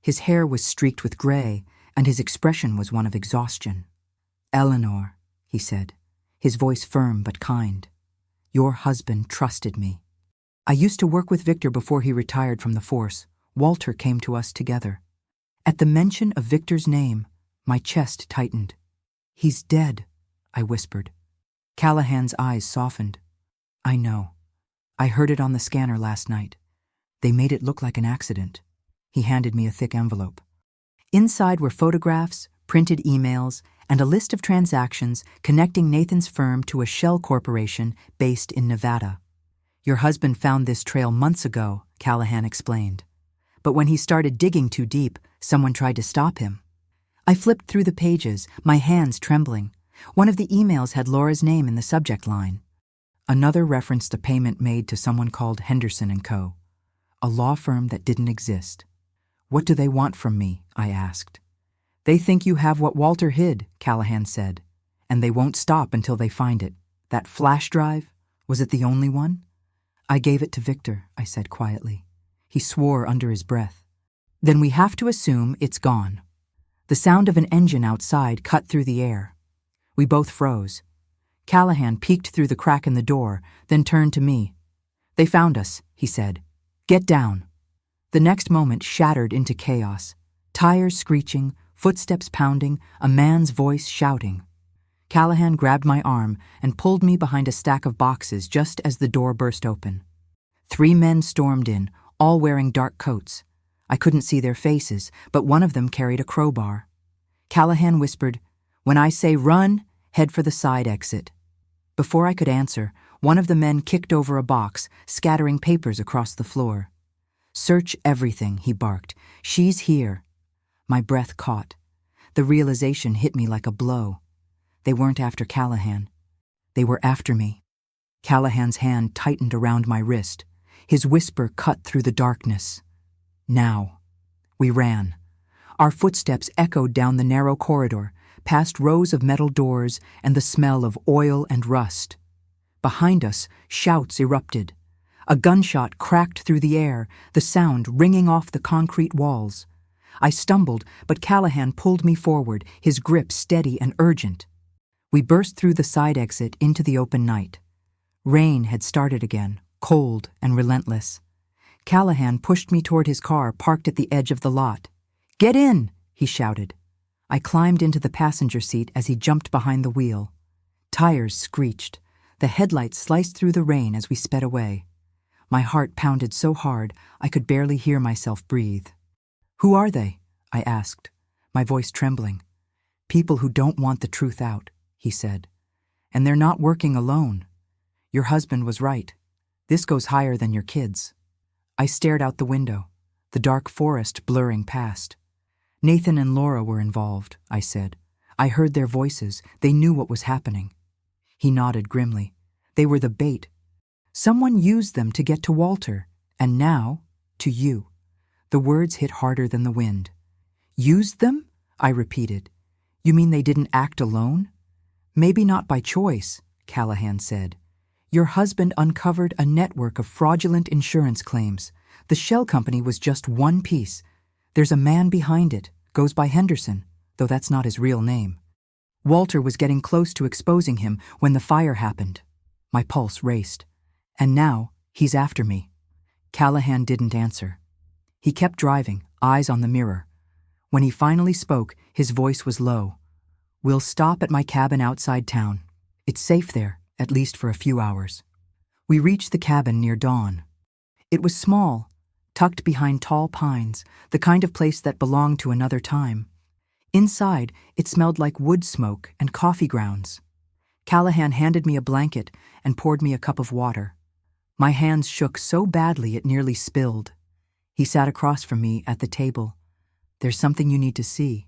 A: His hair was streaked with gray, and his expression was one of exhaustion. Eleanor, he said, his voice firm but kind. Your husband trusted me. I used to work with Victor before he retired from the force. Walter came to us together. At the mention of Victor's name, my chest tightened. He's dead, I whispered. Callahan's eyes softened. I know. I heard it on the scanner last night. They made it look like an accident. He handed me a thick envelope. Inside were photographs, printed emails, and a list of transactions connecting Nathan's firm to a shell corporation based in Nevada. Your husband found this trail months ago, Callahan explained. But when he started digging too deep, someone tried to stop him. I flipped through the pages, my hands trembling. One of the emails had Laura's name in the subject line. Another referenced a payment made to someone called Henderson & Co., a law firm that didn't exist. What do they want from me? I asked. They think you have what Walter hid, Callahan said, and they won't stop until they find it. That flash drive, was it the only one? I gave it to Victor, I said quietly. He swore under his breath. Then we have to assume it's gone. The sound of an engine outside cut through the air. We both froze. Callahan peeked through the crack in the door, then turned to me. They found us, he said. Get down. The next moment shattered into chaos. Tires screeching, footsteps pounding, a man's voice shouting. Callahan grabbed my arm and pulled me behind a stack of boxes just as the door burst open. 3 men stormed in, all wearing dark coats. I couldn't see their faces, but one of them carried a crowbar. Callahan whispered, "When I say run, head for the side exit." Before I could answer, one of the men kicked over a box, scattering papers across the floor. "Search everything," he barked. "She's here." My breath caught. The realization hit me like a blow. They weren't after Callahan. They were after me. Callahan's hand tightened around my wrist. His whisper cut through the darkness. Now. We ran. Our footsteps echoed down the narrow corridor, past rows of metal doors and the smell of oil and rust. Behind us, shouts erupted. A gunshot cracked through the air, the sound ringing off the concrete walls. I stumbled, but Callahan pulled me forward, his grip steady and urgent. We burst through the side exit into the open night. Rain had started again, cold and relentless. Callahan pushed me toward his car parked at the edge of the lot. "Get in!" he shouted. I climbed into the passenger seat as he jumped behind the wheel. Tires screeched. The headlights sliced through the rain as we sped away. My heart pounded so hard I could barely hear myself breathe. "Who are they?" I asked, my voice trembling. "People who don't want the truth out," he said. "And they're not working alone. Your husband was right. This goes higher than your kids." I stared out the window, the dark forest blurring past. "Nathan and Laura were involved," I said. "I heard their voices. They knew what was happening." He nodded grimly. "They were the bait. Someone used them to get to Walter, and now, to you." The words hit harder than the wind. "Used them?" I repeated. You mean they didn't act alone? Maybe not by choice, Callahan said. Your husband uncovered a network of fraudulent insurance claims. The shell company was just one piece. There's a man behind it, goes by Henderson, though that's not his real name. Walter was getting close to exposing him when the fire happened. My pulse raced. And now, he's after me. Callahan didn't answer. He kept driving, eyes on the mirror. When he finally spoke, his voice was low. We'll stop at my cabin outside town. It's safe there, at least for a few hours. We reached the cabin near dawn. It was small, tucked behind tall pines, the kind of place that belonged to another time. Inside, it smelled like wood smoke and coffee grounds. Callahan handed me a blanket and poured me a cup of water. My hands shook so badly it nearly spilled. He sat across from me at the table. There's something you need to see.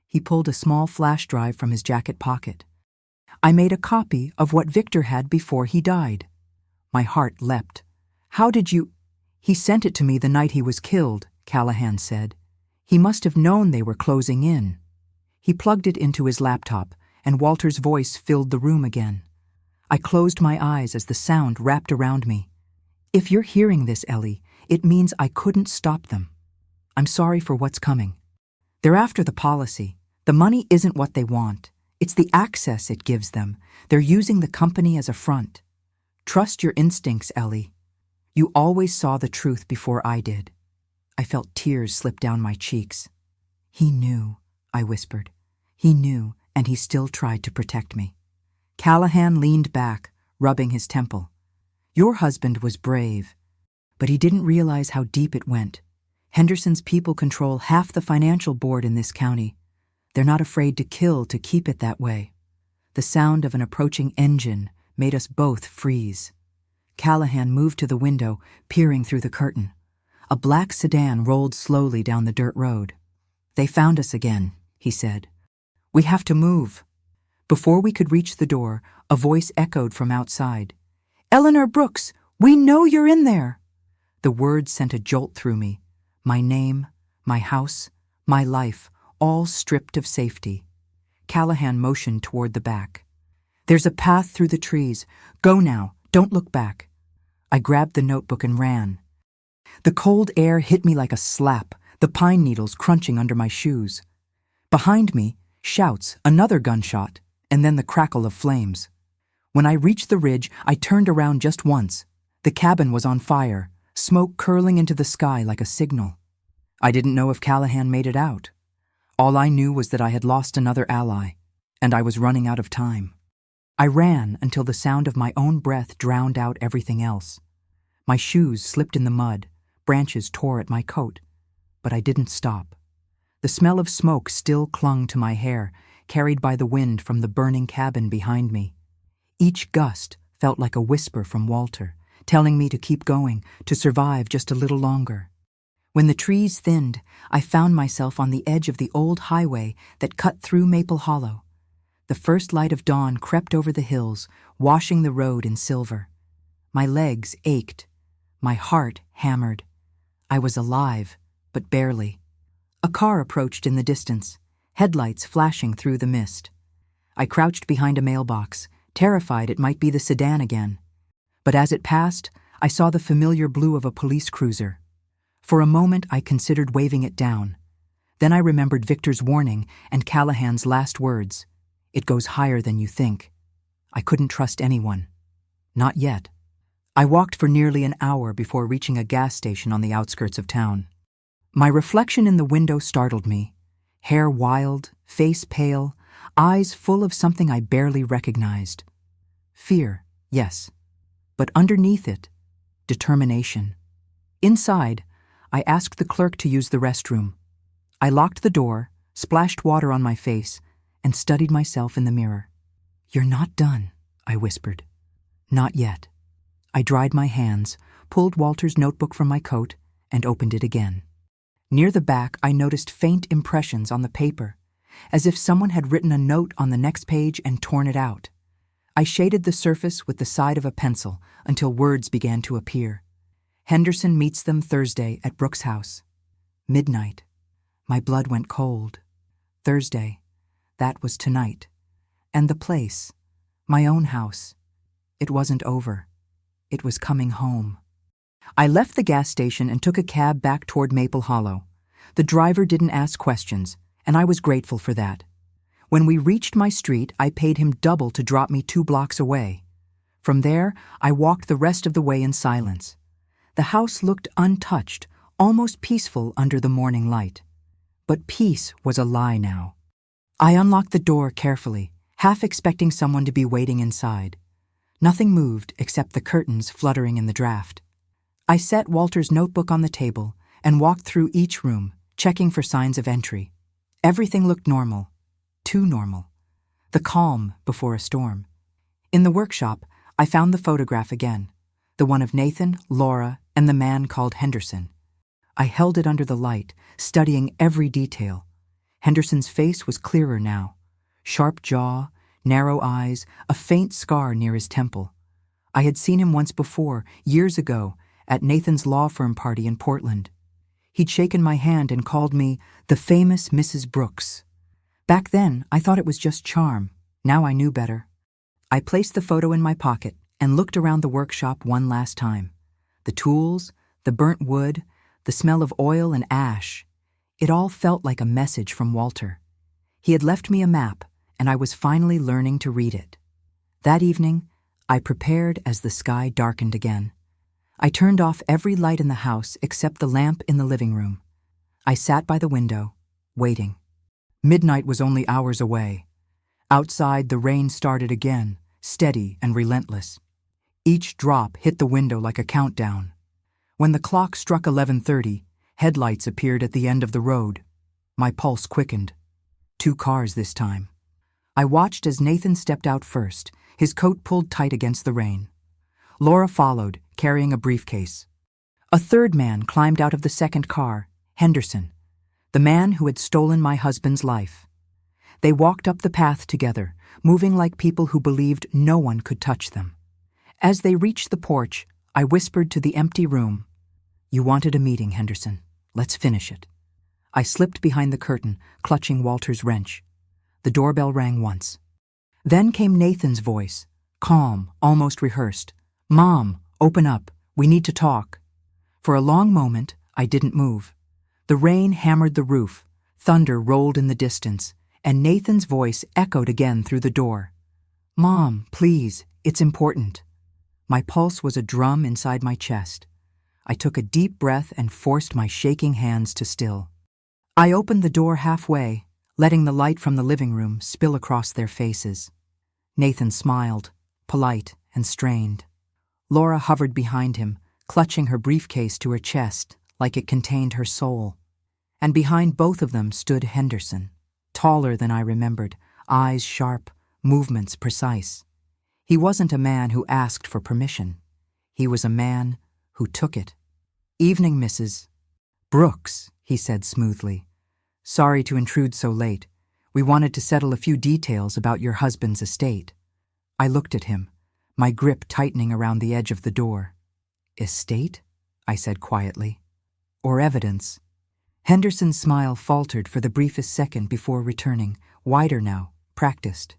A: He pulled a small flash drive from his jacket pocket. I made a copy of what Victor had before he died. My heart leapt. How did you— He sent it to me the night he was killed, Callahan said. He must have known they were closing in. He plugged it into his laptop, and Walter's voice filled the room again. I closed my eyes as the sound wrapped around me. If you're hearing this, Ellie, it means I couldn't stop them. I'm sorry for what's coming. They're after the policy. The money isn't what they want. It's the access it gives them. They're using the company as a front. Trust your instincts, Ellie. You always saw the truth before I did. I felt tears slip down my cheeks. He knew, I whispered. He knew, and he still tried to protect me. Callahan leaned back, rubbing his temple. Your husband was brave, but he didn't realize how deep it went. Henderson's people control half the financial board in this county. They're not afraid to kill to keep it that way. The sound of an approaching engine made us both freeze. Callahan moved to the window, peering through the curtain. A black sedan rolled slowly down the dirt road. They found us again, he said. We have to move. Before we could reach the door, a voice echoed from outside. Eleanor Brooks, we know you're in there. The words sent a jolt through me. My name, my house, my life, all stripped of safety. Callahan motioned toward the back. There's a path through the trees. Go now, don't look back. I grabbed the notebook and ran. The cold air hit me like a slap, the pine needles crunching under my shoes. Behind me, shouts, another gunshot, and then the crackle of flames. When I reached the ridge, I turned around just once. The cabin was on fire, smoke curling into the sky like a signal. I didn't know if Callahan made it out. All I knew was that I had lost another ally, and I was running out of time. I ran until the sound of my own breath drowned out everything else. My shoes slipped in the mud, branches tore at my coat, but I didn't stop. The smell of smoke still clung to my hair, carried by the wind from the burning cabin behind me. Each gust felt like a whisper from Walter, telling me to keep going, to survive just a little longer. When the trees thinned, I found myself on the edge of the old highway that cut through Maple Hollow. The first light of dawn crept over the hills, washing the road in silver. My legs ached. My heart hammered. I was alive, but barely. A car approached in the distance, headlights flashing through the mist. I crouched behind a mailbox, terrified it might be the sedan again. But as it passed, I saw the familiar blue of a police cruiser. For a moment, I considered waving it down. Then I remembered Victor's warning and Callahan's last words. It goes higher than you think. I couldn't trust anyone. Not yet. I walked for nearly an hour before reaching a gas station on the outskirts of town. My reflection in the window startled me. Hair wild, face pale, eyes full of something I barely recognized. Fear, yes. But underneath it, determination. Inside, I asked the clerk to use the restroom. I locked the door, splashed water on my face, and studied myself in the mirror. You're not done, I whispered. Not yet. I dried my hands, pulled Walter's notebook from my coat, and opened it again. Near the back, I noticed faint impressions on the paper, as if someone had written a note on the next page and torn it out. I shaded the surface with the side of a pencil until words began to appear. Henderson meets them Thursday at Brooks' house. Midnight. My blood went cold. Thursday. That was tonight. And the place. My own house. It wasn't over. It was coming home. I left the gas station and took a cab back toward Maple Hollow. The driver didn't ask questions, and I was grateful for that. When we reached my street, I paid him double to drop me 2 blocks away. From there, I walked the rest of the way in silence. The house looked untouched, almost peaceful under the morning light. But peace was a lie now. I unlocked the door carefully, half expecting someone to be waiting inside. Nothing moved except the curtains fluttering in the draft. I set Walter's notebook on the table and walked through each room, checking for signs of entry. Everything looked normal. Too normal. The calm before a storm. In the workshop, I found the photograph again, the one of Nathan, Laura, and the man called Henderson. I held it under the light, studying every detail. Henderson's face was clearer now. Sharp jaw, narrow eyes, a faint scar near his temple. I had seen him once before, years ago, at Nathan's law firm party in Portland. He'd shaken my hand and called me the famous Mrs. Brooks. Back then, I thought it was just charm. Now I knew better. I placed the photo in my pocket and looked around the workshop one last time. The tools, the burnt wood, the smell of oil and ash. It all felt like a message from Walter. He had left me a map, and I was finally learning to read it. That evening, I prepared as the sky darkened again. I turned off every light in the house except the lamp in the living room. I sat by the window, waiting. Midnight was only hours away. Outside, the rain started again, steady and relentless. Each drop hit the window like a countdown. When the clock struck 11:30, headlights appeared at the end of the road. My pulse quickened. 2 cars this time. I watched as Nathan stepped out first, his coat pulled tight against the rain. Laura followed, carrying a briefcase. A third man climbed out of the second car, Henderson, the man who had stolen my husband's life. They walked up the path together, moving like people who believed no one could touch them. As they reached the porch, I whispered to the empty room, "You wanted a meeting, Henderson. Let's finish it." I slipped behind the curtain, clutching Walter's wrench. The doorbell rang once. Then came Nathan's voice, calm, almost rehearsed. "Mom, open up. We need to talk." For a long moment, I didn't move. The rain hammered the roof, thunder rolled in the distance, and Nathan's voice echoed again through the door. "Mom, please, it's important." My pulse was a drum inside my chest. I took a deep breath and forced my shaking hands to still. I opened the door halfway, letting the light from the living room spill across their faces. Nathan smiled, polite and strained. Laura hovered behind him, clutching her briefcase to her chest like it contained her soul. And behind both of them stood Henderson, taller than I remembered, eyes sharp, movements precise. He wasn't a man who asked for permission. He was a man who took it. "Evening, Mrs. Brooks," he said smoothly. "Sorry to intrude so late. We wanted to settle a few details about your husband's estate." I looked at him, my grip tightening around the edge of the door. "Estate?" I said quietly. "Or evidence?" Henderson's smile faltered for the briefest second before returning, wider now, practiced.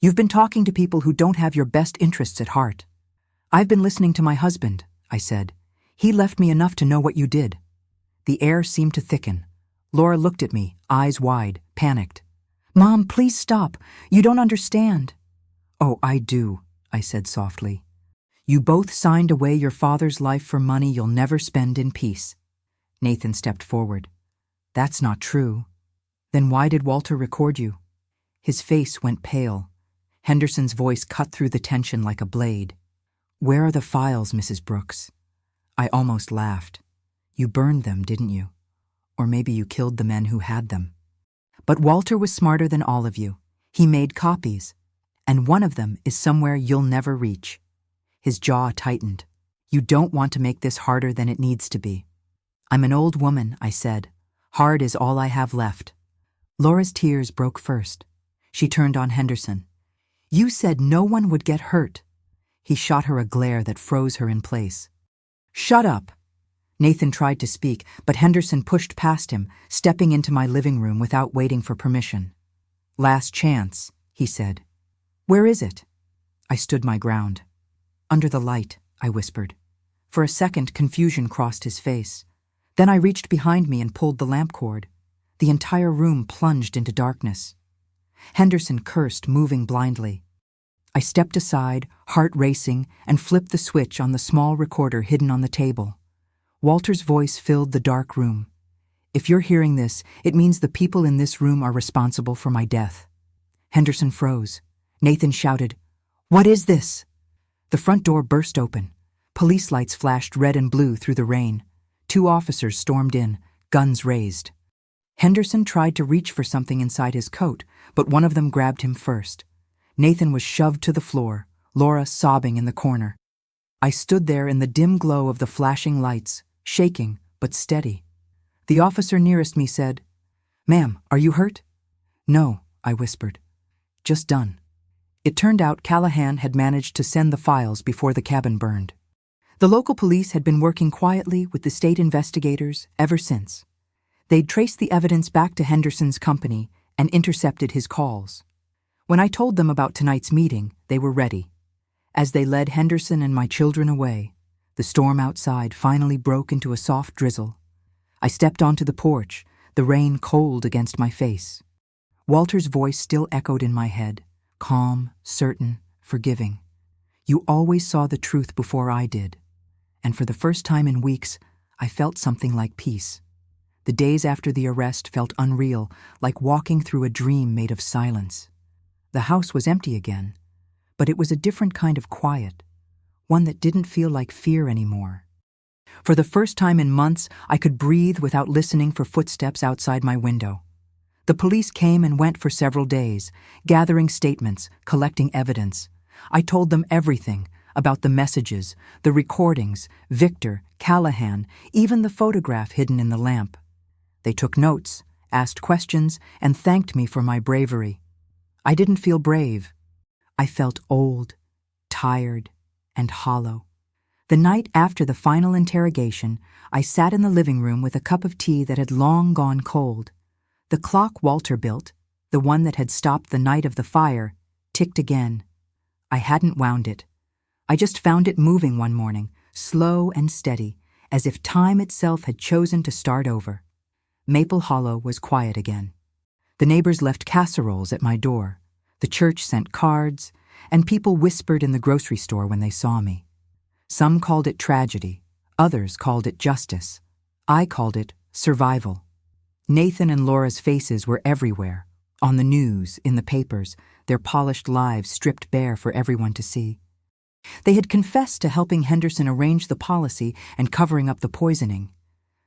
A: "You've been talking to people who don't have your best interests at heart." "I've been listening to my husband," I said. "He left me enough to know what you did." The air seemed to thicken. Laura looked at me, eyes wide, panicked. "Mom, please stop. You don't understand." "Oh, I do," I said softly. "You both signed away your father's life for money you'll never spend in peace." Nathan stepped forward. "That's not true." "Then why did Walter record you?" His face went pale. Henderson's voice cut through the tension like a blade. "Where are the files, Mrs. Brooks?" I almost laughed. "You burned them, didn't you? Or maybe you killed the men who had them." "But Walter was smarter than all of you. He made copies. And one of them is somewhere you'll never reach." His jaw tightened. "You don't want to make this harder than it needs to be." "I'm an old woman," I said. "Hard is all I have left." Laura's tears broke first. She turned on Henderson. "You said no one would get hurt." He shot her a glare that froze her in place. "Shut up." Nathan tried to speak, but Henderson pushed past him, stepping into my living room without waiting for permission. "Last chance," he said. "Where is it?" I stood my ground. "Under the light," I whispered. For a second, confusion crossed his face. Then I reached behind me and pulled the lamp cord. The entire room plunged into darkness. Henderson cursed, moving blindly. I stepped aside, heart racing, and flipped the switch on the small recorder hidden on the table. Walter's voice filled the dark room. "If you're hearing this, it means the people in this room are responsible for my death." Henderson froze. Nathan shouted, "What is this?" The front door burst open. Police lights flashed red and blue through the rain. 2 officers stormed in, guns raised. Henderson tried to reach for something inside his coat, but one of them grabbed him first. Nathan was shoved to the floor, Laura sobbing in the corner. I stood there in the dim glow of the flashing lights, shaking but steady. The officer nearest me said, "Ma'am, are you hurt?" "No," I whispered. "Just done." It turned out Callahan had managed to send the files before the cabin burned. The local police had been working quietly with the state investigators ever since. They'd traced the evidence back to Henderson's company and intercepted his calls. When I told them about tonight's meeting, they were ready. As they led Henderson and my children away, the storm outside finally broke into a soft drizzle. I stepped onto the porch, the rain cold against my face. Walter's voice still echoed in my head, calm, certain, forgiving. "You always saw the truth before I did." And for the first time in weeks, I felt something like peace. The days after the arrest felt unreal, like walking through a dream made of silence. The house was empty again, but it was a different kind of quiet, one that didn't feel like fear anymore. For the first time in months, I could breathe without listening for footsteps outside my window. The police came and went for several days, gathering statements, collecting evidence. I told them everything about the messages, the recordings, Victor, Callahan, even the photograph hidden in the lamp. They took notes, asked questions, and thanked me for my bravery. I didn't feel brave. I felt old, tired, and hollow. The night after the final interrogation, I sat in the living room with a cup of tea that had long gone cold. The clock Walter built, the one that had stopped the night of the fire, ticked again. I hadn't wound it. I just found it moving one morning, slow and steady, as if time itself had chosen to start over. Maple Hollow was quiet again. The neighbors left casseroles at my door. The church sent cards, and people whispered in the grocery store when they saw me. Some called it tragedy. Others called it justice. I called it survival. Nathan and Laura's faces were everywhere, on the news, in the papers, their polished lives stripped bare for everyone to see. They had confessed to helping Henderson arrange the policy and covering up the poisoning.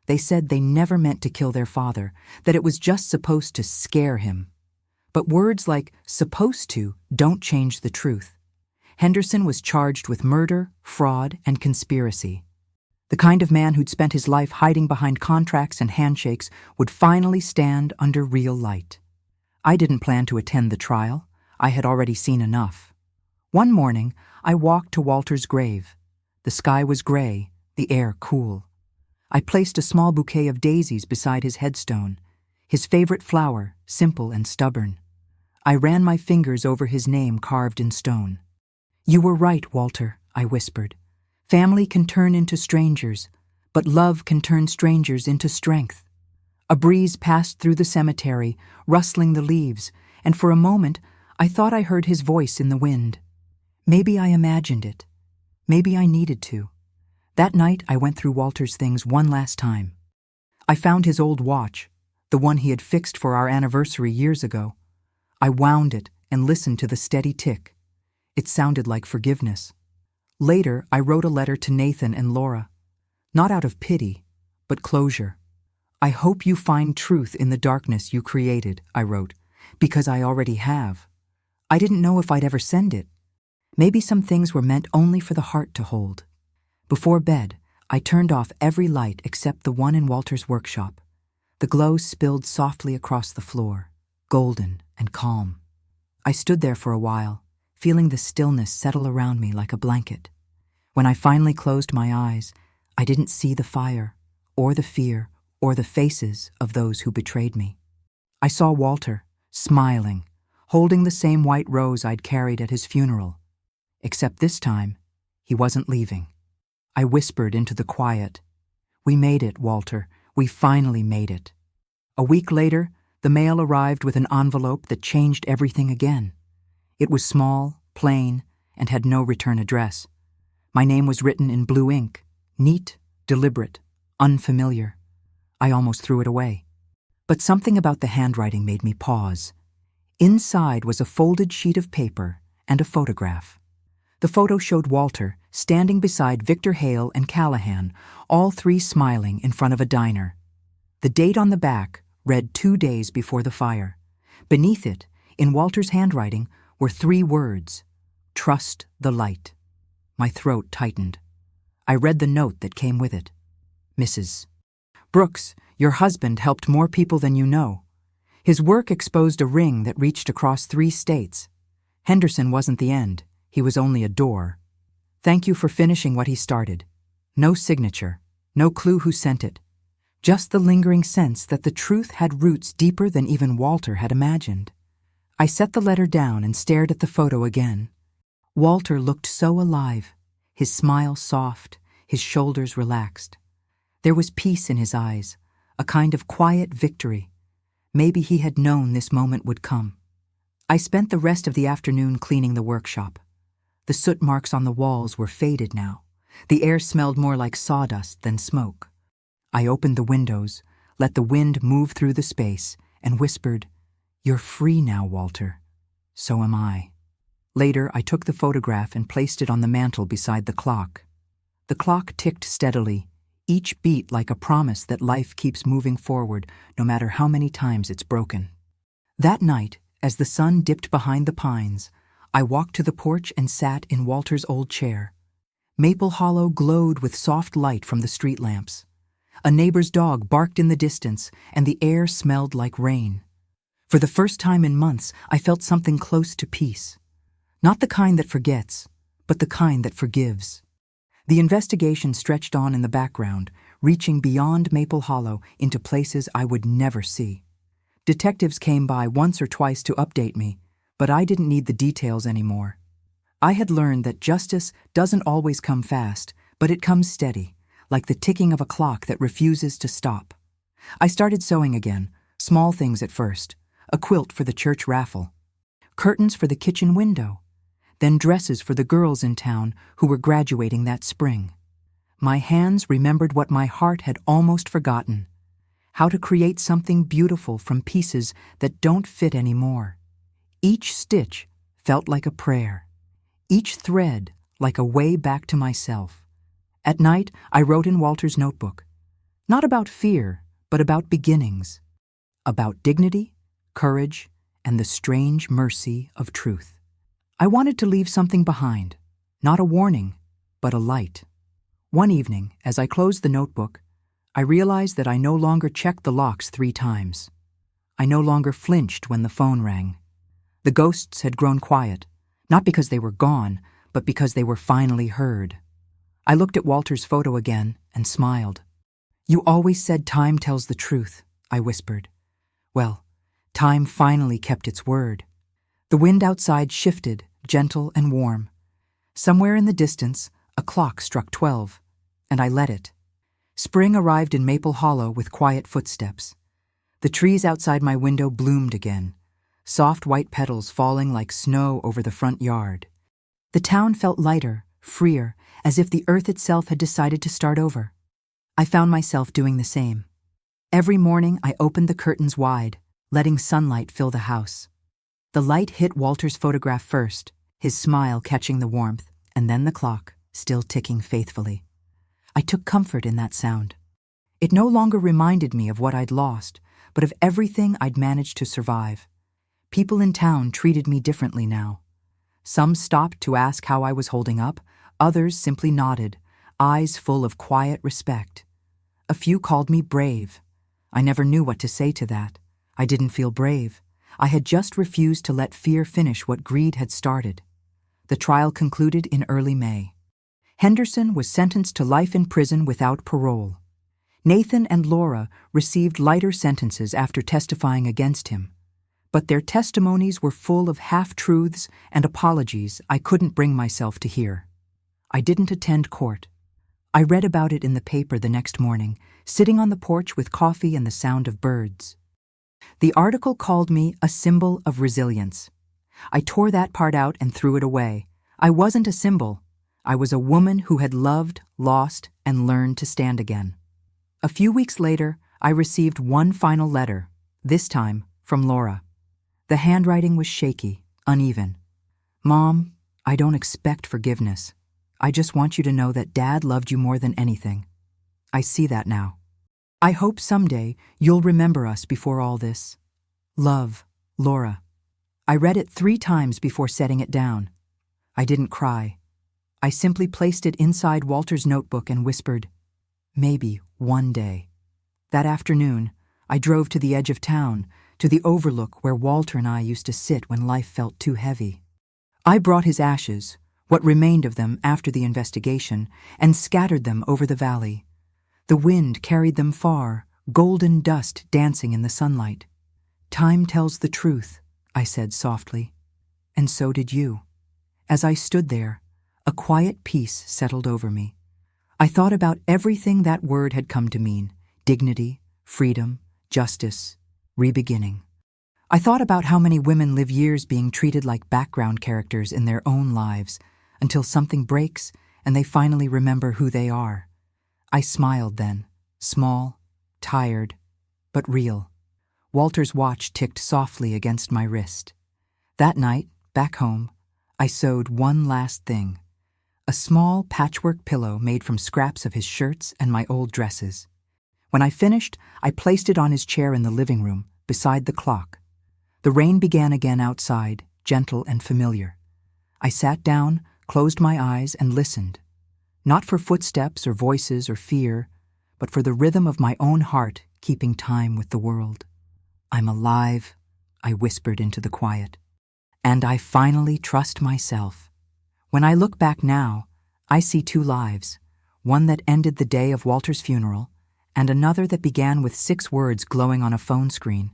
A: They said they never meant to kill their father, that it was just supposed to scare him. But words like "supposed to" don't change the truth. Henderson was charged with murder, fraud, and conspiracy. The kind of man who'd spent his life hiding behind contracts and handshakes would finally stand under real light. I didn't plan to attend the trial. I had already seen enough. One morning, I walked to Walter's grave. The sky was gray, the air cool. I placed a small bouquet of daisies beside his headstone, his favorite flower, simple and stubborn. I ran my fingers over his name carved in stone. "You were right, Walter," I whispered. "Family can turn into strangers, but love can turn strangers into strength." A breeze passed through the cemetery, rustling the leaves, and for a moment I thought I heard his voice in the wind. Maybe I imagined it. Maybe I needed to. That night I went through Walter's things one last time. I found his old watch, the one he had fixed for our anniversary years ago. I wound it and listened to the steady tick. It sounded like forgiveness. Later, I wrote a letter to Nathan and Laura. Not out of pity, but closure. "I hope you find truth in the darkness you created," I wrote, "because I already have." I didn't know if I'd ever send it. Maybe some things were meant only for the heart to hold. Before bed, I turned off every light except the one in Walter's workshop. The glow spilled softly across the floor, golden and calm. I stood there for a while, feeling the stillness settle around me like a blanket. When I finally closed my eyes, I didn't see the fire. or the fear, or the faces of those who betrayed me. I saw Walter, smiling, holding the same white rose I'd carried at his funeral. Except this time, he wasn't leaving. I whispered into the quiet, "We made it, Walter. We finally made it." A week later, the mail arrived with an envelope that changed everything again. It was small, plain, and had no return address. My name was written in blue ink, neat, deliberate, unfamiliar. I almost threw it away. But something about the handwriting made me pause. Inside was a folded sheet of paper and a photograph. The photo showed Walter standing beside Victor Hale and Callahan, all three smiling in front of a diner. The date on the back read 2 days before the fire. Beneath it, in Walter's handwriting, were 3 words: "Trust the light." My throat tightened. I read the note that came with it. "Mrs. Brooks, your husband helped more people than you know. His work exposed a ring that reached across 3 states. Henderson wasn't the end. He was only a door. Thank you for finishing what he started. No signature, no clue who sent it. Just the lingering sense that the truth had roots deeper than even Walter had imagined." I set the letter down and stared at the photo again. Walter looked so alive, his smile soft, his shoulders relaxed. There was peace in his eyes, a kind of quiet victory. Maybe he had known this moment would come. I spent the rest of the afternoon cleaning the workshop. The soot marks on the walls were faded now. The air smelled more like sawdust than smoke. I opened the windows, let the wind move through the space, and whispered, "You're free now, Walter. So am I." Later, I took the photograph and placed it on the mantel beside the clock. The clock ticked steadily, each beat like a promise that life keeps moving forward, no matter how many times it's broken. That night, as the sun dipped behind the pines, I walked to the porch and sat in Walter's old chair. Maple Hollow glowed with soft light from the street lamps. A neighbor's dog barked in the distance, and the air smelled like rain. For the first time in months, I felt something close to peace. Not the kind that forgets, but the kind that forgives. The investigation stretched on in the background, reaching beyond Maple Hollow into places I would never see. Detectives came by once or twice to update me, but I didn't need the details anymore. I had learned that justice doesn't always come fast, but it comes steady, like the ticking of a clock that refuses to stop. I started sewing again, small things at first, a quilt for the church raffle, curtains for the kitchen window, then dresses for the girls in town who were graduating that spring. My hands remembered what my heart had almost forgotten: how to create something beautiful from pieces that don't fit anymore. Each stitch felt like a prayer, each thread like a way back to myself. At night, I wrote in Walter's notebook, not about fear, but about beginnings, about dignity, courage, and the strange mercy of truth. I wanted to leave something behind, not a warning, but a light. One evening, as I closed the notebook, I realized that I no longer checked the locks 3 times. I no longer flinched when the phone rang. The ghosts had grown quiet, not because they were gone, but because they were finally heard. I looked at Walter's photo again and smiled. "You always said time tells the truth," I whispered. Well, time finally kept its word. The wind outside shifted, gentle and warm. Somewhere in the distance, a clock struck 12, and I let it. Spring arrived in Maple Hollow with quiet footsteps. The trees outside my window bloomed again, soft white petals falling like snow over the front yard. The town felt lighter, freer, as if the earth itself had decided to start over. I found myself doing the same. Every morning I opened the curtains wide, letting sunlight fill the house. The light hit Walter's photograph first, his smile catching the warmth, and then the clock, still ticking faithfully. I took comfort in that sound. It no longer reminded me of what I'd lost, but of everything I'd managed to survive. People in town treated me differently now. Some stopped to ask how I was holding up, others simply nodded, eyes full of quiet respect. A few called me brave. I never knew what to say to that. I didn't feel brave. I had just refused to let fear finish what greed had started. The trial concluded in early May. Henderson was sentenced to life in prison without parole. Nathan and Laura received lighter sentences after testifying against him, but their testimonies were full of half-truths and apologies I couldn't bring myself to hear. I didn't attend court. I read about it in the paper the next morning, sitting on the porch with coffee and the sound of birds. The article called me a symbol of resilience. I tore that part out and threw it away. I wasn't a symbol. I was a woman who had loved, lost, and learned to stand again. A few weeks later, I received one final letter, this time from Laura. The handwriting was shaky, uneven. "Mom, I don't expect forgiveness. I just want you to know that Dad loved you more than anything. I see that now. I hope someday you'll remember us before all this. Love, Laura." I read it 3 times before setting it down. I didn't cry. I simply placed it inside Walter's notebook and whispered, "Maybe one day." That afternoon, I drove to the edge of town, to the overlook where Walter and I used to sit when life felt too heavy. I brought his ashes, what remained of them after the investigation, and scattered them over the valley. The wind carried them far, golden dust dancing in the sunlight. "Time tells the truth," I said softly. And so did you. As I stood there, a quiet peace settled over me. I thought about everything that word had come to mean: dignity, freedom, justice, re-beginning. I thought about how many women live years being treated like background characters in their own lives, until something breaks and they finally remember who they are. I smiled then, small, tired, but real. Walter's watch ticked softly against my wrist. That night, back home, I sewed one last thing: a small patchwork pillow made from scraps of his shirts and my old dresses. When I finished, I placed it on his chair in the living room, beside the clock. The rain began again outside, gentle and familiar. I sat down, closed my eyes, and listened. Not for footsteps or voices or fear, but for the rhythm of my own heart keeping time with the world. "I'm alive," I whispered into the quiet. "And I finally trust myself." When I look back now, I see 2 lives, one that ended the day of Walter's funeral, and another that began with 6 words glowing on a phone screen.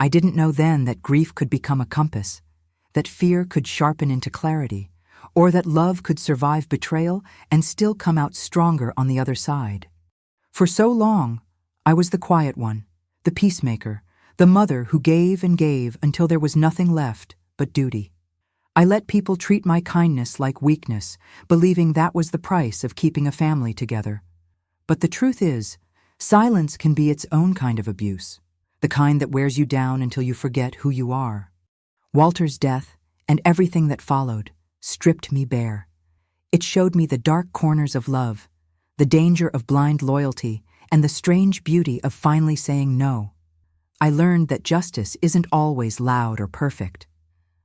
A: I didn't know then that grief could become a compass, that fear could sharpen into clarity, or that love could survive betrayal and still come out stronger on the other side. For so long, I was the quiet one, the peacemaker, the mother who gave and gave until there was nothing left but duty. I let people treat my kindness like weakness, believing that was the price of keeping a family together. But the truth is, silence can be its own kind of abuse, the kind that wears you down until you forget who you are. Walter's death, and everything that followed, stripped me bare. It showed me the dark corners of love, the danger of blind loyalty, and the strange beauty of finally saying no. I learned that justice isn't always loud or perfect.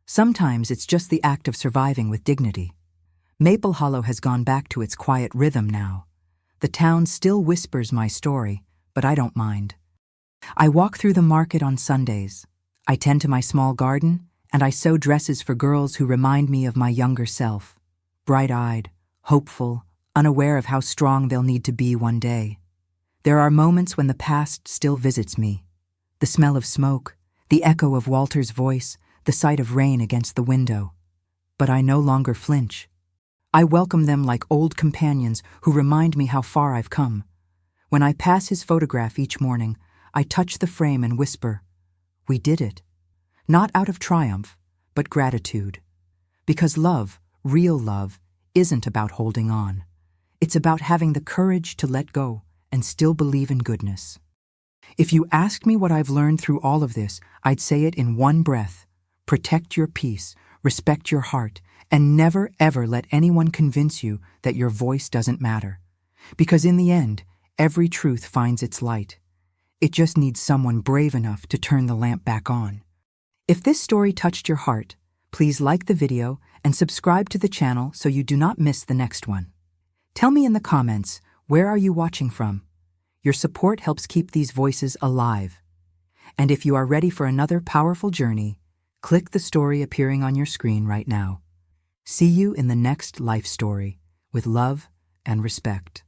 A: Sometimes it's just the act of surviving with dignity. Maple Hollow has gone back to its quiet rhythm now. The town still whispers my story, but I don't mind. I walk through the market on Sundays. I tend to my small garden, and I sew dresses for girls who remind me of my younger self, bright-eyed, hopeful, unaware of how strong they'll need to be one day. There are moments when the past still visits me. The smell of smoke, the echo of Walter's voice, the sight of rain against the window. But I no longer flinch. I welcome them like old companions who remind me how far I've come. When I pass his photograph each morning, I touch the frame and whisper, "We did it." Not out of triumph, but gratitude. Because love, real love, isn't about holding on. It's about having the courage to let go and still believe in goodness. If you ask me what I've learned through all of this, I'd say it in one breath. Protect your peace, respect your heart, and never ever let anyone convince you that your voice doesn't matter. Because in the end, every truth finds its light. It just needs someone brave enough to turn the lamp back on. If this story touched your heart, please like the video and subscribe to the channel so you do not miss the next one. Tell me in the comments, where are you watching from? Your support helps keep these voices alive. And if you are ready for another powerful journey, click the story appearing on your screen right now. See you in the next life story, with love and respect.